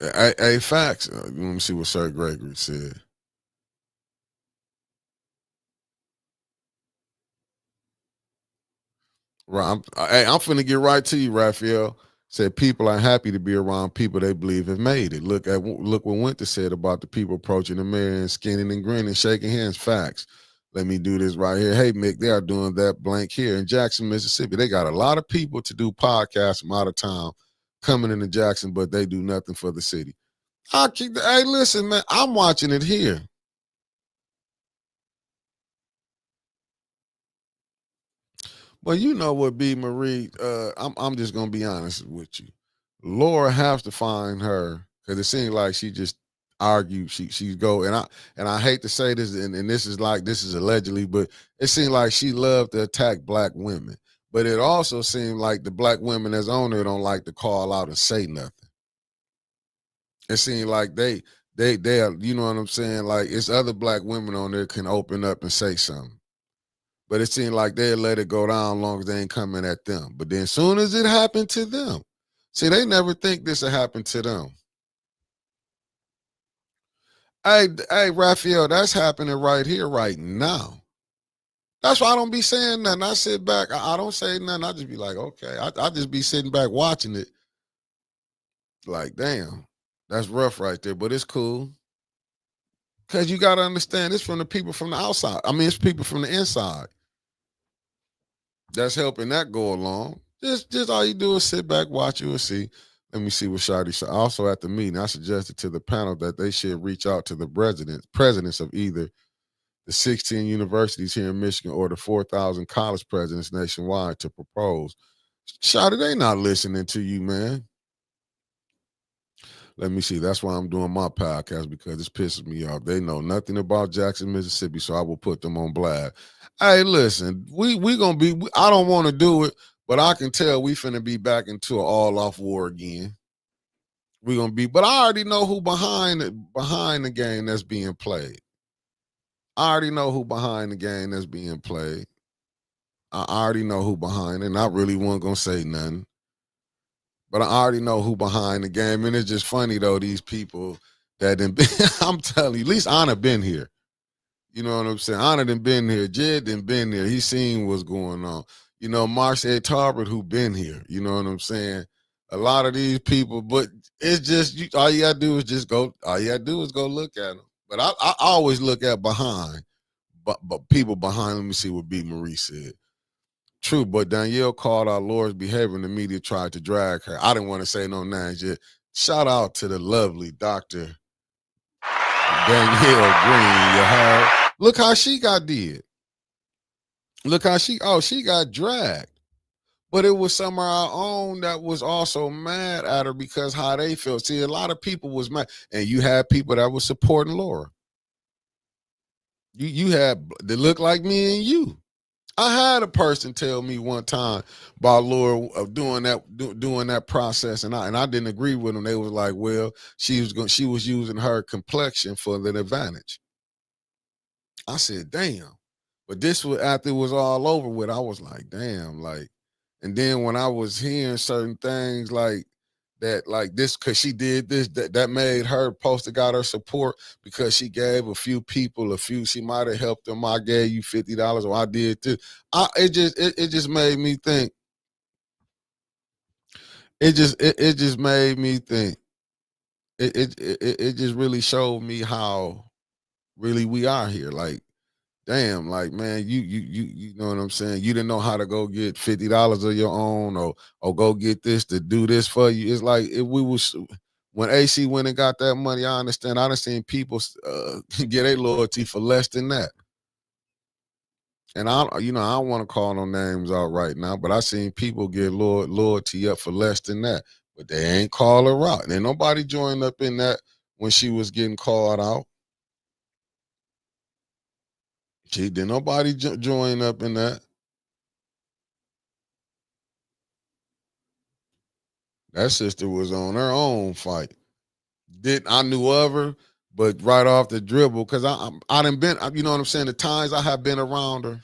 Speaker 1: Hey, facts. Let me see what Sir Gregory said. Right. I'm finna get right to you, Raphael. Said people are happy to be around people they believe have made it. Look what Winter said about the people approaching the mayor and skinning and grinning, shaking hands. Facts. Let me do this right here. Hey, Mick, they are doing that blank here in Jackson, Mississippi. They got a lot of people to do podcasts from out of town coming into Jackson, but they do nothing for the city. Hey, listen, man, I'm watching it here. Well, you know what, B. Marie, I'm just gonna be honest with you. Laura has to find her because it seems like she just argued. She go and I hate to say this, and this is allegedly, but it seemed like she loved to attack black women. But it also seemed like the black women that's on there don't like to call out and say nothing. It seemed like they are, you know what I'm saying? Like it's other black women on there can open up and say something. But it seemed like they'd let it go down as long as they ain't coming at them. But then as soon as it happened to them, see, they never think this will happen to them. Hey, Raphael, that's happening right here, right now. That's why I don't be saying nothing. I sit back. I don't say nothing. I just be like, okay. I just be sitting back watching it. Like, damn, that's rough right there. But it's cool. Because you got to understand, it's from the people from the outside. I mean, it's people from the inside that's helping that go along. Just all you do is sit back, watch you, and see. Let me see what Shadi said. Also at the meeting, I suggested to the panel that they should reach out to the presidents of either the 16 universities here in Michigan or the 4,000 college presidents nationwide to propose. Shadi, they not listening to you, man. Let me see. That's why I'm doing my podcast because this pisses me off. They know nothing about Jackson, Mississippi, so I will put them on blast. Hey, listen, we gonna be. I don't want to do it, but I can tell we finna be back into an all off war again. We gonna be, but I already know who behind the game that's being played. I already know who behind the game that's being played. I already know who behind it, and I really wasn't gonna say nothing. But I already know who behind the game. And it's just funny though, these people that done been, I'm telling you, at least Anna been here. You know what I'm saying? Anna done been here. Jed done been here. He seen what's going on. You know, Marcia Tarbert who been here. You know what I'm saying? A lot of these people, but it's just all you gotta do is just go. All you gotta do is go look at them. But I always look at behind, but people behind. Let me see what B. Marie said. True, but Danielle called out Laura's behavior and the media tried to drag her. I didn't want to say no names yet. Shout out to the lovely Dr. Danielle Green, you heard? Look how she got did. Look how she got dragged. But it was some of our own that was also mad at her because how they felt. See, a lot of people was mad. And you had people that was supporting Laura. You had they look like me and you. I had a person tell me one time about Laura of doing that process, and I didn't agree with them. They was like, "Well, she was using her complexion for the advantage." I said, "Damn," but this was after it was all over with. I was like, "Damn!" Like, and then when I was hearing certain things like that, like this, because she did this, that made her poster got her support because she gave a few people she might have helped them. I gave you $50 or I did too. It just made me think. It just made me think. It just really showed me how really we are here. Like, damn, like man, you know what I'm saying? You didn't know how to go get $50 of your own or go get this to do this for you. It's like if we was when AC went and got that money, I understand. I done seen people get a loyalty for less than that. And I don't want to call no names out right now, but I seen people get loyalty up for less than that. But they ain't call her out. And ain't nobody joined up in that when she was getting called out. Did nobody join up in that? That sister was on her own fight. I knew of her, but right off the dribble, because I done been, you know what I'm saying? The times I have been around her,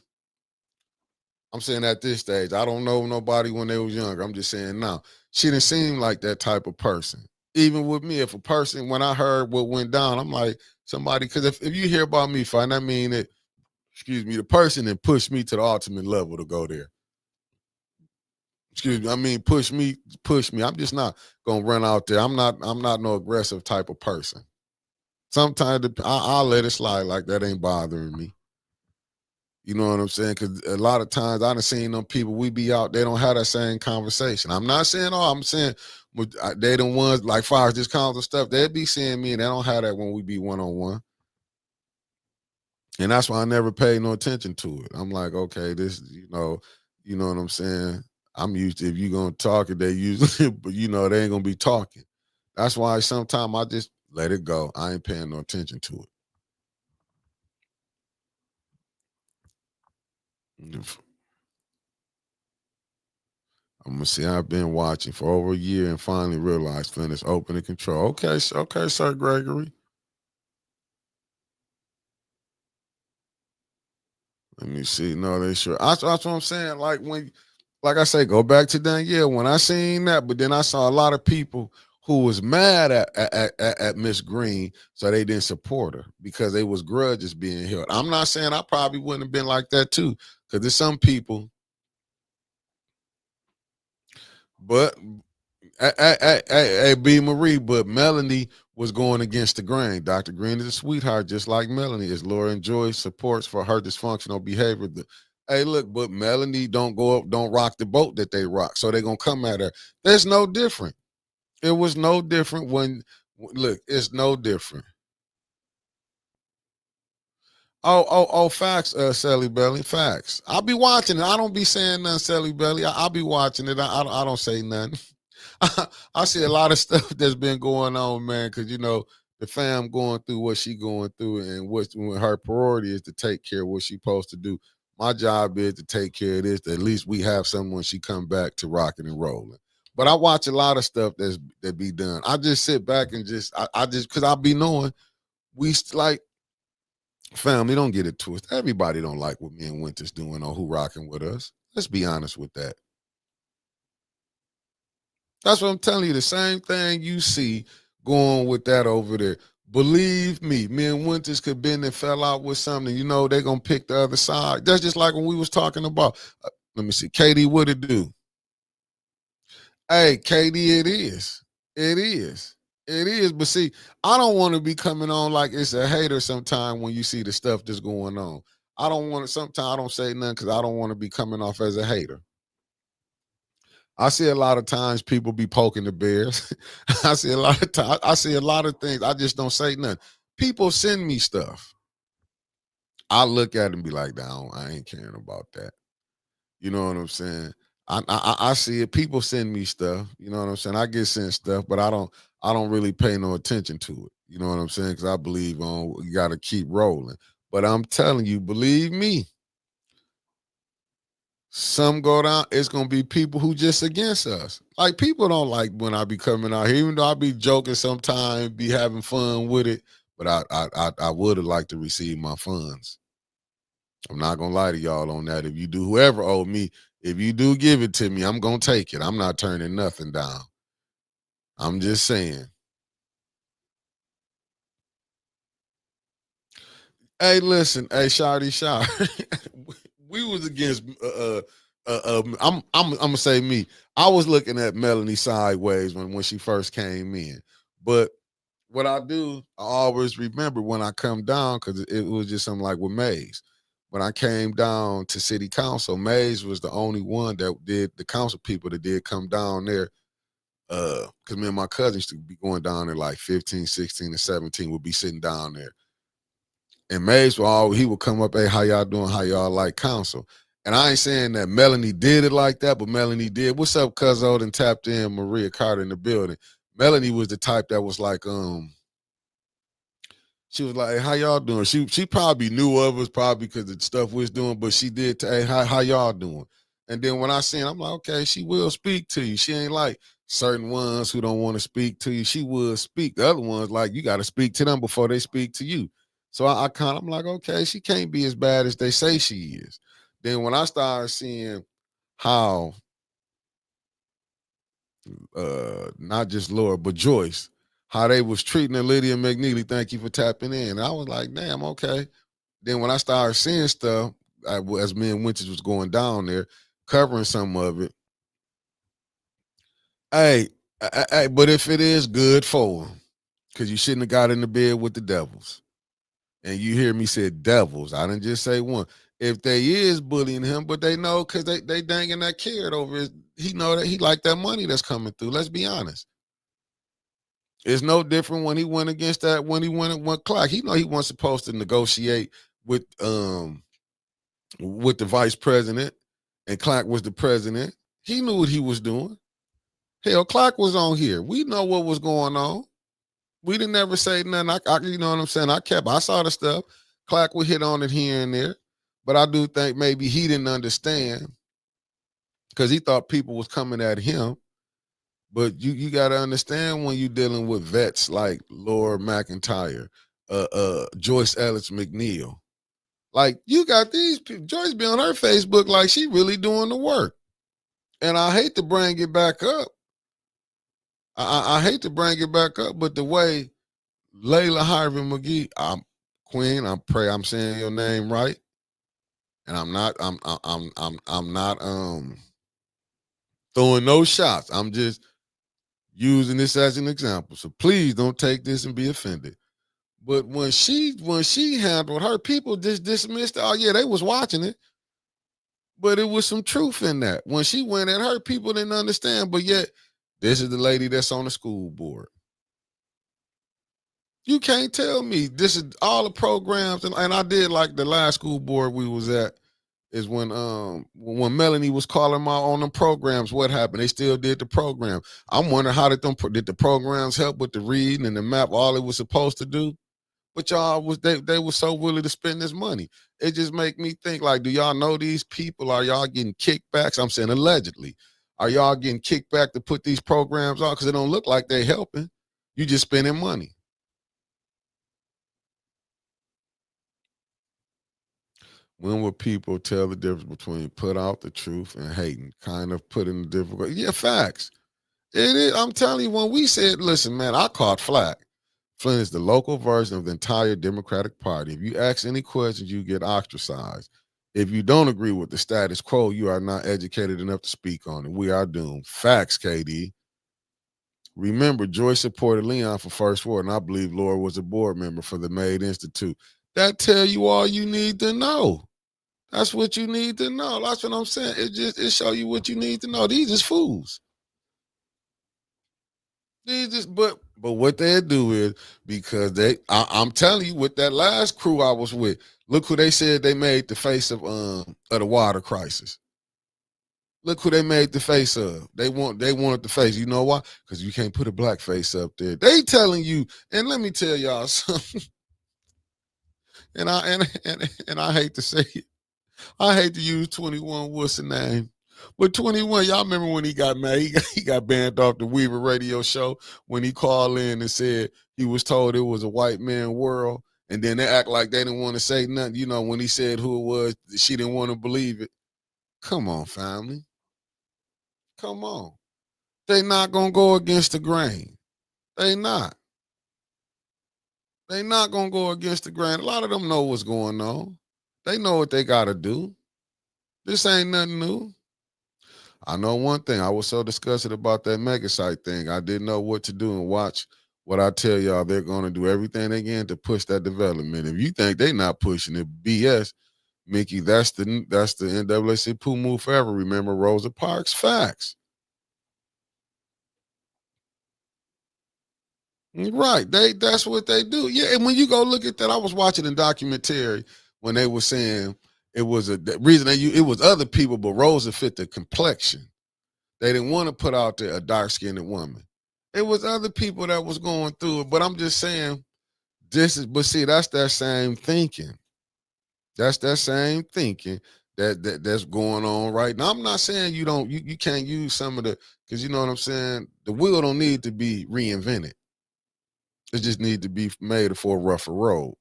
Speaker 1: I'm saying at this stage, I don't know nobody when they was younger. I'm just saying now. She didn't seem like that type of person. Even with me, if a person, when I heard what went down, I'm like, somebody, because if you hear about me fighting, I mean that, excuse me, the person that pushed me to the ultimate level to go there. Excuse me, I mean push me. I'm just not gonna run out there. I'm not no aggressive type of person. Sometimes I'll let it slide like that ain't bothering me. You know what I'm saying? Because a lot of times I done seen them people, we be out, they don't have that same conversation. I'm not saying all, I'm saying they the ones like far as discounts and stuff, they'd be seeing me and they don't have that when we be one-on-one. And that's why I never paid no attention to it. I'm like, okay, this, you know what I'm saying? I'm used to if you're gonna talk it, they usually, but they ain't gonna be talking. That's why sometimes I just let it go. I ain't paying no attention to it. I'm gonna see. I've been watching for over a year and finally realized Flynn is open and control. Okay, Sir Gregory. Let me see. No, they sure. That's what I'm saying. Like I say, go back to Danielle. When I seen that, but then I saw a lot of people who was mad at Miss Green, so they didn't support her because they was grudges being held. I'm not saying I probably wouldn't have been like that too, because there's some people. But hey, B. Marie, but Melanie was going against the grain. Dr. Green is a sweetheart, just like Melanie is. Laura enjoys supports for her dysfunctional behavior. Hey, look, but Melanie don't rock the boat that they rock. So they're going to come at her. There's no different. It was no different look, it's no different. Oh, facts, Sally Belly, facts. I'll be watching it. I don't be saying nothing, Sally Belly. I'll be watching it. I don't say nothing. I see a lot of stuff that's been going on, man, because the fam going through what she going through, and when her priority is to take care of what she supposed to do. My job is to take care of this. At least we have someone she come back to rocking and rolling. But I watch a lot of stuff that be done. I just sit back and I just because I be knowing like family, don't get it twisted. Everybody don't like what me and Winter's doing or who rocking with us. Let's be honest with that. That's what I'm telling you. The same thing you see going with that over there. Believe me and Winters could been and fell out with something. They're gonna pick the other side. That's just like when we was talking about. Let me see, Katie, what it do? Hey, Katie, it is. It is. It is. But see, I don't want to be coming on like it's a hater sometime when you see the stuff that's going on. I don't want to, sometimes I don't say nothing because I don't want to be coming off as a hater. I see a lot of times people be poking the bears. I see a lot of times, I see a lot of things. I just don't say nothing. People send me stuff. I look at it and be like, "Down, I ain't caring about that." You know what I'm saying? I see it. People send me stuff. You know what I'm saying? I get sent stuff, but I don't really pay no attention to it. You know what I'm saying? Because I believe you got to keep rolling. But I'm telling you, believe me, some go down. It's gonna be people who just against us. Like people don't like when I be coming out here, even though I be joking sometimes, be having fun with it. But I would have liked to receive my funds. I'm not gonna lie to y'all on that. If you do, whoever owe me, if you do give it to me, I'm gonna take it. I'm not turning nothing down. I'm just saying. Hey, listen, hey, Shawty, we was against. I'm gonna say me. I was looking at Melanie sideways when she first came in, but what I do, I always remember when I come down because it was just something like with Maze. When I came down to city council, Maze was the only one that did the council people that did come down there. Because me and my cousins used to be going down there like 15, 16, and 17 would be sitting down there. And Maze he would come up, hey, how y'all doing? How y'all like council? And I ain't saying that Melanie did it like that, but Melanie did. What's up, cuz and tapped in Maria Carter in the building. Melanie was the type that was like, she was like, hey, how y'all doing? She probably knew of us probably because of the stuff we was doing, but she did, hey, how y'all doing? And then when I seen, I'm like, okay, she will speak to you. She ain't like certain ones who don't want to speak to you. She will speak. The other ones, like, you got to speak to them before they speak to you. So I kind of, I'm like, okay, she can't be as bad as they say she is. Then when I started seeing how not just Laura, but Joyce, how they was treating Lydia McNeely. Thank you for tapping in. And I was like, damn, okay. Then when I started seeing stuff, as me and Winters was going down there, covering some of it, hey, but if it is good for them, because you shouldn't have got in the bed with the devils. And you hear me say devils. I didn't just say one. If they is bullying him, but they know because they danging that carrot over his, he know that he like that money that's coming through. Let's be honest. It's no different when he went against that when he went Clark. He know he wasn't supposed to negotiate with the vice president, and Clark was the president. He knew what he was doing. Hell, Clark was on here. We know what was going on. We didn't ever say nothing. You know what I'm saying? I saw the stuff. Clark would hit on it here and there, but I do think maybe he didn't understand because he thought people was coming at him. But you got to understand when you're dealing with vets like Laura McIntyre, Joyce Ellis McNeil. Like you got these people, Joyce be on her Facebook like she really doing the work. And I hate to bring it back up. I hate to bring it back up, but the way Layla Harvey McGee, Queen, I pray I'm saying your name right. And I'm not throwing no shots. I'm just using this as an example. So please don't take this and be offended. But when she handled her, people just dismissed, oh yeah, they was watching it. But it was some truth in that. When she went at her, people didn't understand. But yet, this is the lady that's on the school board. You can't tell me this is all the programs, and I did like the last school board we was at. is when Melanie was calling my on them programs. What happened? They still did the program. I'm wondering how did the programs help with the reading and the map, all it was supposed to do. But y'all they were so willing to spend this money. It just make me think like, do y'all know these people? Are y'all getting kickbacks? I'm saying allegedly. Are y'all getting kickback to put these programs on? Because it don't look like they helping. You just spending money. When will people tell the difference between put out the truth and hating? Kind of put in the difficult. Yeah, facts. It is. I'm telling you, when we said, listen, man, I caught flack. Flint is the local version of the entire Democratic Party. If you ask any questions, you get ostracized. If you don't agree with the status quo, you are not educated enough to speak on it. We are doomed. Facts, KD. Remember, Joyce supported Leon for First Ward, and I believe Laura was a board member for the Made Institute. That tell you all you need to know. That's what you need to know. That's what I'm saying. It show you what you need to know. These is fools. But what they do is because I'm telling you, with that last crew I was with, look who they said they made the face of the water crisis. Look who they made the face of. They wanted the face. You know why? Because you can't put a black face up there. They telling you, and let me tell y'all something. And I hate to say it. I hate to use 21. What's the name? But 21, y'all remember when he got mad? He got banned off the Weaver radio show when he called in and said he was told it was a white man world. And then they act like they didn't want to say nothing. You know, when he said who it was, she didn't want to believe it. Come on, family. Come on. They not going to go against the grain. They not. They not going to go against the grain. A lot of them know what's going on. They know what they got to do. This ain't nothing new. I know one thing. I was so disgusted about that mega site thing. I didn't know what to do, and watch what I tell y'all. They're going to do everything they can to push that development. If you think they're not pushing it, BS, Mickey, that's the NAACP move forever. Remember Rosa Parks? Facts. Right. That's what they do. Yeah, and when you go look at that, I was watching a documentary when they were saying it was the reason it was other people, but Rosa fit the complexion. They didn't want to put out there a dark-skinned woman. It was other people that was going through it, but I'm just saying but see, that's that same thinking. That's that same thinking that's going on right now. I'm not saying you can't use some of the, because you know what I'm saying? The wheel don't need to be reinvented. It just need to be made for a rougher road.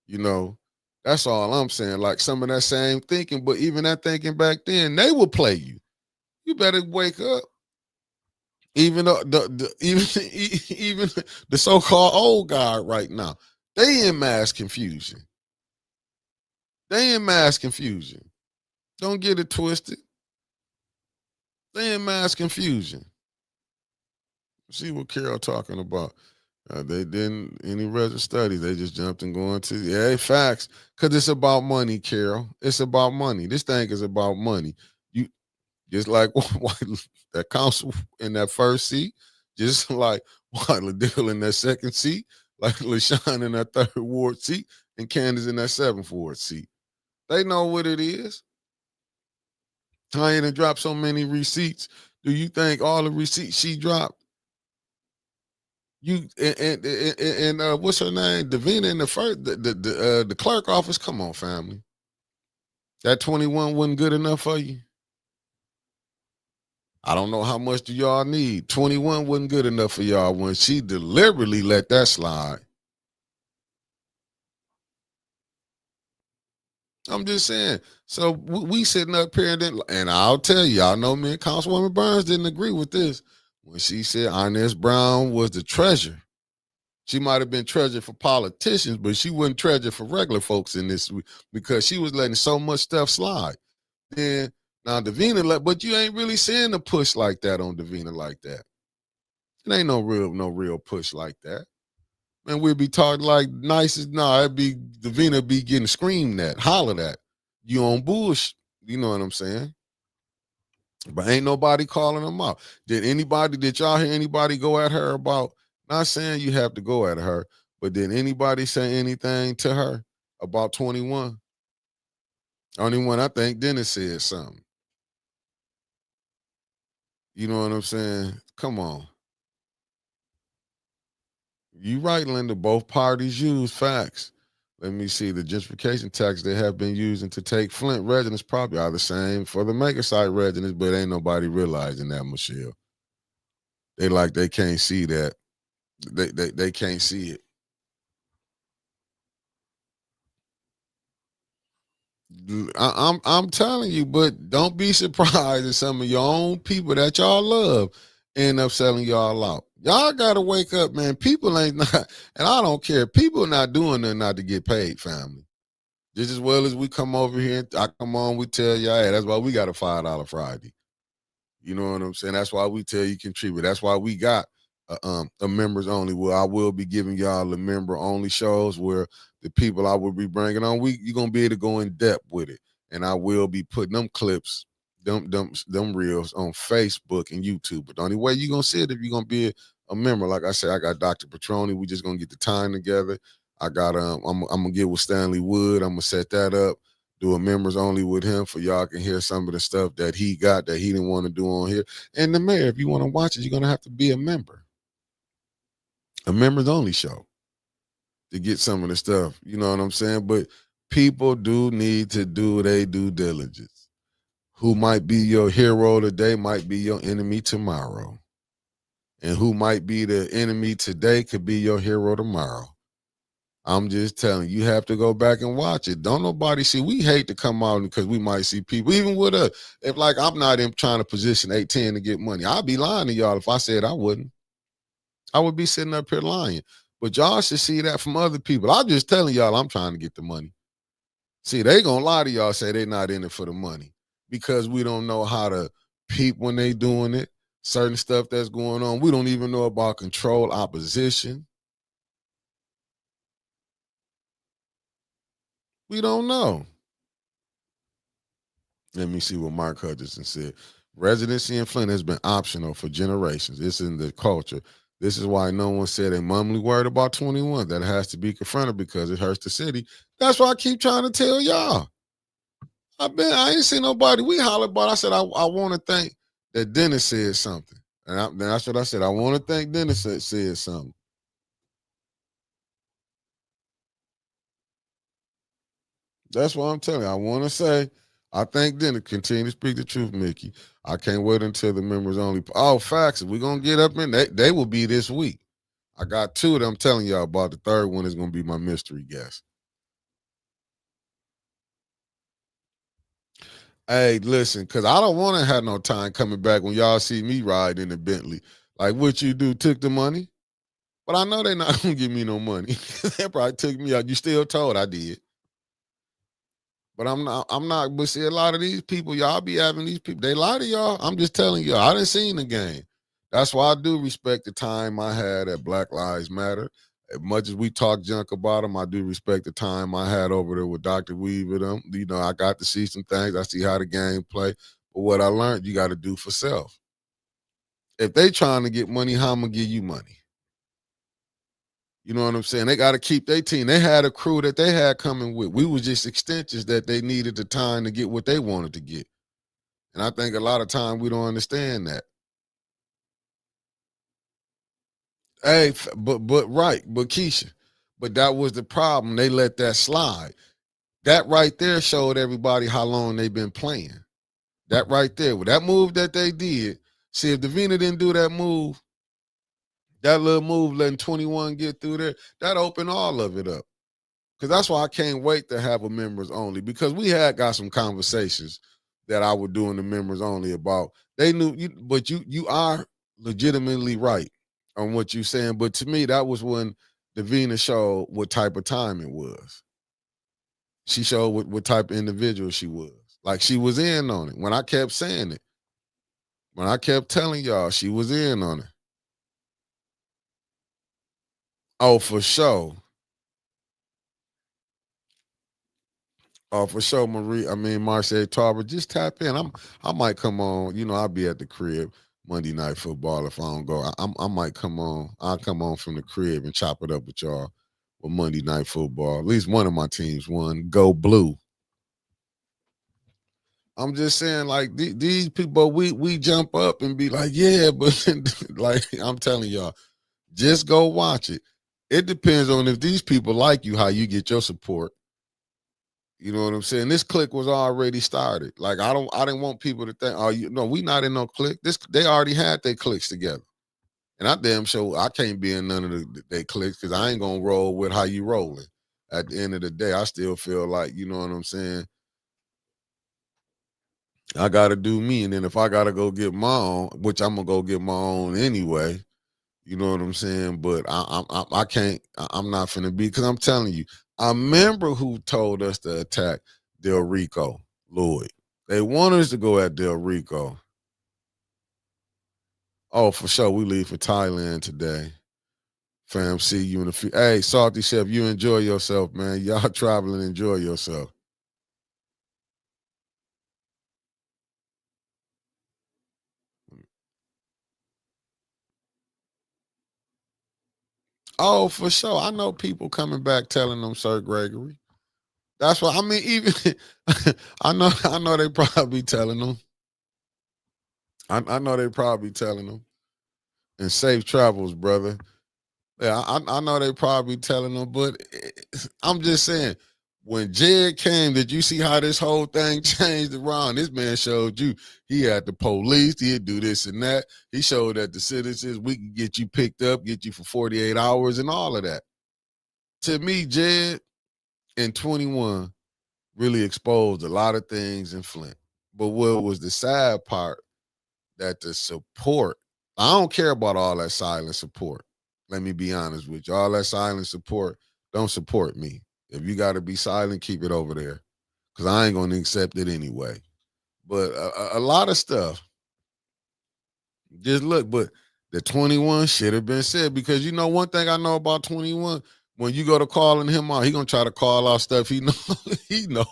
Speaker 1: You know, that's all I'm saying. Like some of that same thinking, but even that thinking back then, they will play you. You better wake up. Even even the so-called old guard right now, they in mass confusion. They in mass confusion. Don't get it twisted. They in mass confusion. See what Carol talking about. They didn't any register studies. They just jumped and going to facts. Cause it's about money, Carol. It's about money. This thing is about money. You just like that council in that first seat, just like Ladell in that second seat, like LaShawn in that third ward seat, and Candace in that seventh ward seat. They know what it is. Trying to drop so many receipts. Do you think all the receipts she dropped? You and what's her name? Davina in the first the clerk office. Come on, family. That 21 wasn't good enough for you. I don't know how much do y'all need. 21 wasn't good enough for y'all when she deliberately let that slide. I'm just saying. So we sitting up here and I'll tell you, y'all know me and Councilwoman Burns didn't agree with this. When she said Inez Brown was the treasure. She might have been treasure for politicians, but she wasn't treasure for regular folks in this because she was letting so much stuff slide. Then now Davina, but you ain't really seeing a push like that on Davina like that. It ain't no real push like that. Man, we'd be talking like nice as it'd be Davina be getting screamed at, hollered at. You on bullshit. You know what I'm saying? But ain't nobody calling them out. Did y'all hear anybody go at her about, not saying you have to go at her, but did anybody say anything to her about 21? Only one I think Dennis said something. You know what I'm saying? Come on. You right, Linda. Both parties use facts. Let me see. The gentrification tax they have been using to take Flint residents probably are the same for the mega site residents, but ain't nobody realizing that, Michelle. They like they can't see that. They can't see it. I'm telling you, but don't be surprised if some of your own people that y'all love end up selling y'all out. Y'all gotta wake up, man. People ain't not, and I don't care. People not doing nothing not to get paid, family. Just as well as we come over here, I come on, we tell y'all, hey, that's why we got a $5 Friday. You know what I'm saying? That's why we tell you contribute. That's why we got a members only. Where I will be giving y'all the member only shows where the people I will be bringing on, you're gonna be able to go in depth with it, and I will be putting them clips, them reels on Facebook and YouTube. But the only way you're gonna see it if you're gonna be a member. Like I said, I got Dr. Petroni. We just gonna get the time together. I got I'm gonna get with Stanley Wood. I'm gonna set that up, do a members only with him for y'all can hear some of the stuff that he got that he didn't want to do on here. And the mayor, if you want to watch it, you're gonna have to be a member. A members only show to get some of the stuff. You know what I'm saying? But people do need to do their due diligence. Who might be your hero today might be your enemy tomorrow. And who might be the enemy today could be your hero tomorrow. I'm just telling you, you have to go back and watch it. Don't nobody see. We hate to come out because we might see people, even with us. If like I'm not in trying to position 810 to get money, I'd be lying to y'all if I said I wouldn't. I would be sitting up here lying. But y'all should see that from other people. I'm just telling y'all I'm trying to get the money. See, they gonna lie to y'all, say they not in it for the money because we don't know how to peep when they doing it. Certain stuff that's going on. We don't even know about control opposition. We don't know. Let me see what Mark Hutchinson said. Residency in Flint has been optional for generations. It's in the culture. This is why no one said a mumbly word about 21. That has to be confronted because it hurts the city. That's why I keep trying to tell y'all. I ain't seen nobody. We hollered about. I said I want to think that Dennis said something, and that's what I said. I want to think Dennis said something. That's what I'm telling you. I want to say, I think then to continue to speak the truth, Mickey. I can't wait until the members only. Oh, facts. We're going to get up in. They will be this week. I got two that I'm telling y'all about. The third one is going to be my mystery guest. Hey, listen, because I don't want to have no time coming back when y'all see me ride in the Bentley. Like, what you do, took the money? But I know they're not going to give me no money. They probably took me out. You still told I did. But I'm not, but see, a lot of these people, y'all be having these people, they lie to y'all. I'm just telling y'all, I didn't see the game. That's why I do respect the time I had at Black Lives Matter. As much as we talk junk about them, I do respect the time I had over there with Dr. Weaver. Them, I got to see some things. I see how the game play. But what I learned, you got to do for self. If they trying to get money, how I'm gonna give you money? You know what I'm saying? They got to keep their team. They had a crew that they had coming with. We was just extensions that they needed the time to get what they wanted to get. And I think a lot of time we don't understand that. Hey, but right, but Keisha, but that was the problem. They let that slide. That right there showed everybody how long they've been playing. That right there, with that move that they did. See, if Davina didn't do that move, that little move letting 21 get through there, that opened all of it up. Because that's why I can't wait to have a members only, because we had got some conversations that I would do in the members only about. They knew you, but you are legitimately right on what you're saying. But to me, that was when Davina showed what type of time it was. She showed what type of individual she was. Like she was in on it. When I kept saying it, when I kept telling y'all, she was in on it. Oh, for sure. Oh, for sure, Marseille Tarver, just tap in. I might come on. I'll be at the crib Monday Night Football if I don't go. I might come on. I'll come on from the crib and chop it up with y'all with Monday Night Football. At least one of my teams won. Go Blue. I'm just saying, like these people, we jump up and be like, yeah, but like I'm telling y'all, just go watch it. It depends on if these people like you, how you get your support. You know what I'm saying? This clique was already started. Like I didn't want people to think, oh, you know, we not in no clique. They already had their cliques together. And I damn sure I can't be in none of they cliques because I ain't gonna roll with how you rolling. At the end of the day, I still feel like, you know what I'm saying? I gotta do me. And then if I gotta go get my own, which I'm gonna go get my own anyway, you know what I'm saying? But I can't, I'm not finna be, because I'm telling you, I remember who told us to attack Del Rico, Lloyd. They want us to go at Del Rico. Oh, for sure. We leave for Thailand today. Fam, see you in a few. Hey, Salty Chef, you enjoy yourself, man. Y'all traveling, enjoy yourself. Oh, for sure. I know people coming back telling them Sir Gregory. That's what I mean. Even I know they probably telling them. I know they probably telling them. And safe travels, brother. Yeah, I know they probably telling them, but I'm just saying, when Jed came, did you see how this whole thing changed around? This man showed you he had the police, he'd do this and that. He showed that the citizens, we can get you picked up, get you for 48 hours and all of that. To me, Jed in 21 really exposed a lot of things in Flint. But what was the sad part, that the support, I don't care about all that silent support. Let me be honest with you. All that silent support don't support me. If you got to be silent, keep it over there, because I ain't going to accept it anyway. But a lot of stuff, just look, but the 21 should have been said, because you know one thing I know about 21, when you go to calling him out, he going to try to call out stuff he know, he know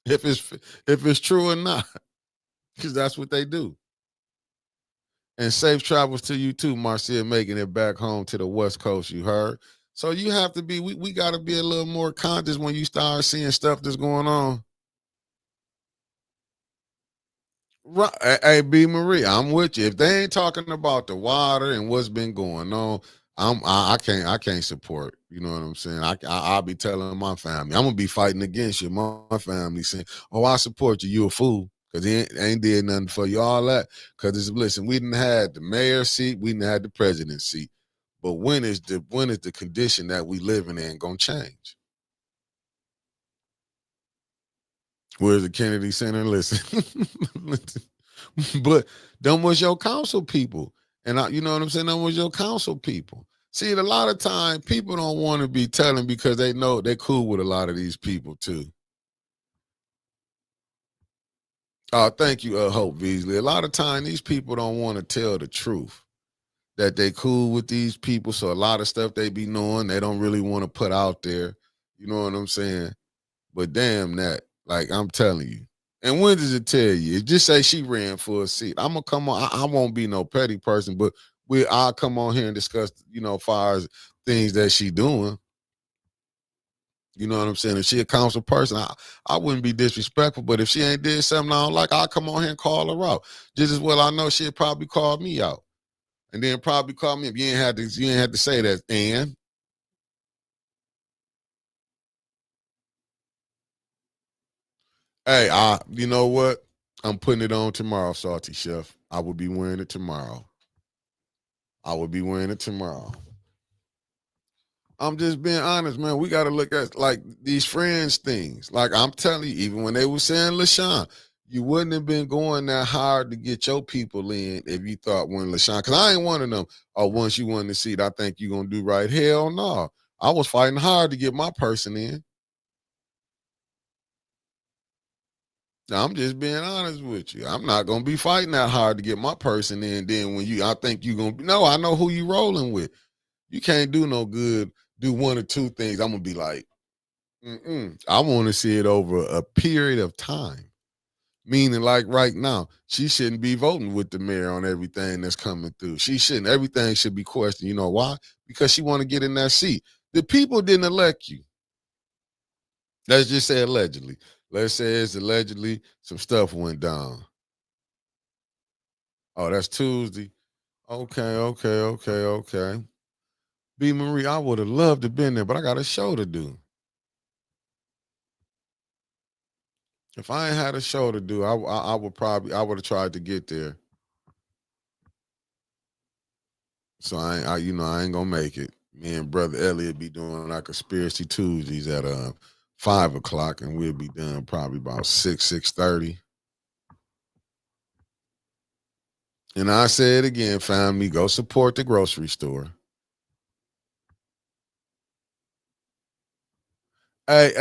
Speaker 1: if it's true or not, because that's what they do. And safe travels to you too, Marcia, making it back home to the West Coast, you heard? So you have to be, we got to be a little more conscious when you start seeing stuff that's going on. Right. Hey, B. Marie, I'm with you. If they ain't talking about the water and what's been going on, I can't support. You know what I'm saying? I'll be telling my family, I'm gonna be fighting against you. My family saying, "Oh, I support you. You a fool." Because he ain't did nothing for you, all that. Because listen, we didn't had the mayor's seat, we didn't had the president's seat. But when is the condition that we living in gonna change? Where's the Kennedy Center? Listen, but them was your council people, and you know what I'm saying. Them was your council people. See, a lot of time people don't want to be telling because they know they cool with a lot of these people too. Oh, thank you, Hope Beasley. A lot of time these people don't want to tell the truth, that they cool with these people. So a lot of stuff they be knowing, they don't really want to put out there. You know what I'm saying? But damn that. Like I'm telling you. And when does it tell you? It just say she ran for a seat. I'm gonna come on. I won't be no petty person, but I'll come on here and discuss, you know, far as things that she doing. You know what I'm saying? If she a council person, I wouldn't be disrespectful, but if she ain't did something I don't like, I'll come on here and call her out. Just as well I know she'd probably call me out. And then probably call me if you ain't had to say that. And hey, you know what? I'm putting it on tomorrow, Salty Chef. I will be wearing it tomorrow. I will be wearing it tomorrow. I'm just being honest, man. We got to look at like these friends things. Like I'm telling you, even when they were saying LaShawn, you wouldn't have been going that hard to get your people in if you thought when LaShawn, because I ain't one of them. Oh, once you won the seat, I think you're gonna do right. Hell no. I was fighting hard to get my person in. I'm just being honest with you. I'm not gonna be fighting that hard to get my person in. Then when I think you're gonna be, no, I know who you rolling with. You can't do no good. Do one or two things. I'm gonna be like, I want to see it over a period of time. Meaning, like right now, she shouldn't be voting with the mayor on everything that's coming through. She shouldn't. Everything should be questioned. You know why? Because she want to get in that seat. The people didn't elect you. Let's just say allegedly. Let's say it's allegedly some stuff went down. Oh, that's Tuesday. Okay. B Marie, I would have loved to been there, but I got a show to do. If I ain't had a show to do, I would probably I would have tried to get there. So I ain't gonna make it. Me and brother Elliot be doing like conspiracy Tuesdays at 5 o'clock, and we'll be done probably about 6:30. And I say it again, family, go support the grocery store. Hey,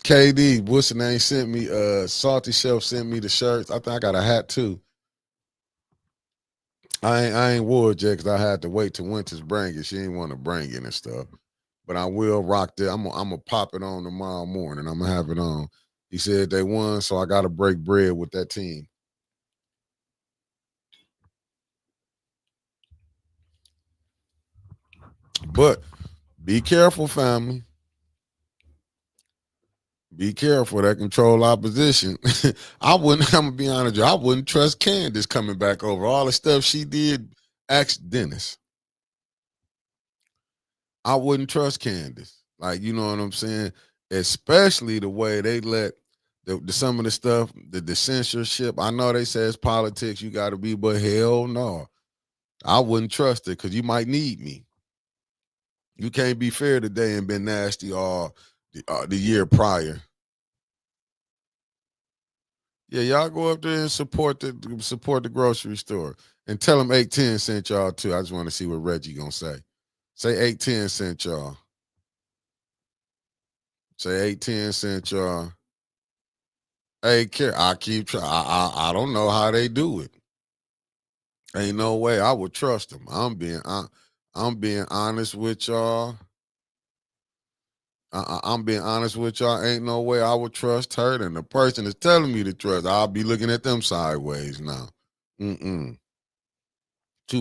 Speaker 1: KD, what's the name? Sent me Salty Shelf sent me the shirts. I think I got a hat too. I ain't wore it yet because I had to wait till Winters bring it. She didn't want to bring it and stuff. But I will rock it. I'm gonna pop it on tomorrow morning. I'm gonna have it on. He said they won, so I gotta break bread with that team. But be careful, family. Be careful that control opposition. I wouldn't. I'm gonna be honest. I wouldn't trust Candace coming back over all the stuff she did. Ask Dennis. I wouldn't trust Candace. Like you know what I'm saying. Especially the way they let some of the stuff, the censorship. I know they say it's politics. You got to be, but hell no, I wouldn't trust it because you might need me. You can't be fair today and been nasty all the year prior. Yeah, y'all go up there and support the grocery store and tell them 810 sent y'all too. I just want to see what Reggie gonna say. Say 810 sent y'all. Say 810 sent y'all. Hey, care. I keep trying. I don't know how they do it. Ain't no way I would trust them. I'm being honest with y'all. I'm being honest with y'all. Ain't no way I would trust her. And the person is telling me to trust, I'll be looking at them sideways now. Too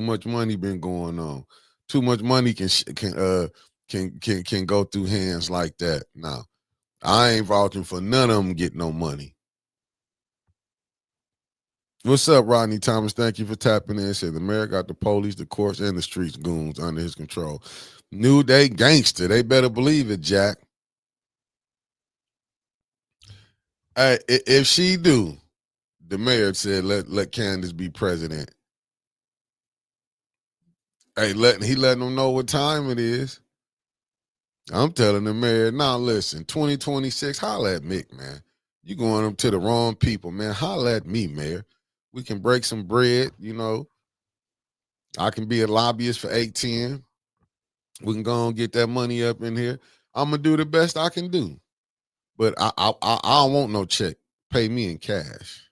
Speaker 1: much money been going on. Too much money can go through hands like that. Now, I ain't vouching for none of them get no money. What's up, Rodney Thomas? Thank you for tapping in. Said the mayor got the police, the courts, and the streets goons under his control. New Day gangster. They better believe it, Jack. Hey, if she do, the mayor said let Candace be president. Hey, he letting them know what time it is. I'm telling the mayor, now listen, 2026, holla at Mick, man. You going up to the wrong people, man. Holla at me, mayor. We can break some bread, you know. I can be a lobbyist for 810. We can go and get that money up in here. I'm gonna do the best I can do. But I don't want no check. Pay me in cash.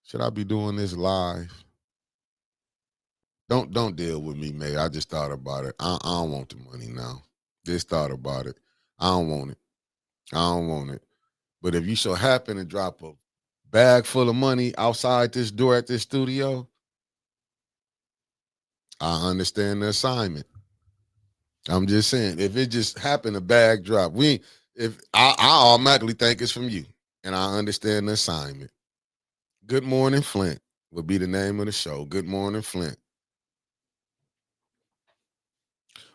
Speaker 1: Should I be doing this live? Don't deal with me, Mayor. I just thought about it. I don't want the money now. Just thought about it. I don't want it. I don't want it. But if you so happen to drop a bag full of money outside this door at this studio, I understand the assignment. I'm just saying, if it just happened a bag drop, if I automatically think it's from you, and I understand the assignment. Good morning, Flint would be the name of the show. Good morning, Flint.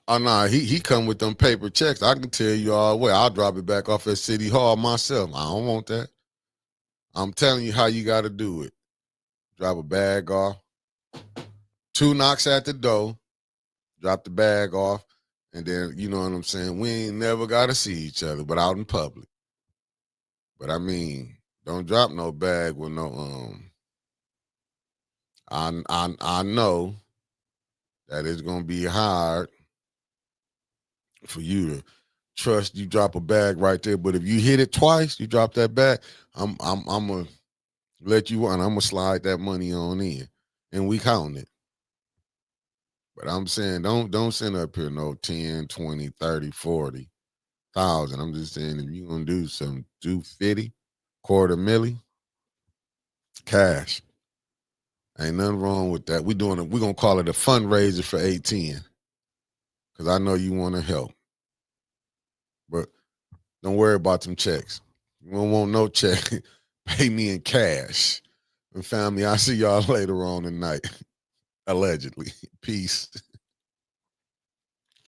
Speaker 1: Oh no, he come with them paper checks. I can tell you all the way. I'll drop it back off at City Hall myself. I don't want that. I'm telling you how you got to do it. Drop a bag off. 2 knocks at the door. Drop the bag off. And then, you know what I'm saying? We ain't never got to see each other, but out in public. But I mean, don't drop no bag with no I know that it's gonna be hard for you to trust you drop a bag right there. But if you hit it twice, you drop that bag, I'm gonna let you on. I'm gonna slide that money on in. And we count it. But I'm saying don't send up here no 10, 20, 30, 40,000. I'm just saying if you're gonna do some 250, quarter milli, cash. Ain't nothing wrong with that. We're gonna call it a fundraiser for 810. Cause I know you want to help. But don't worry about them checks. You don't want no check. Pay me in cash. And family, I'll see y'all later on tonight. Allegedly. Peace.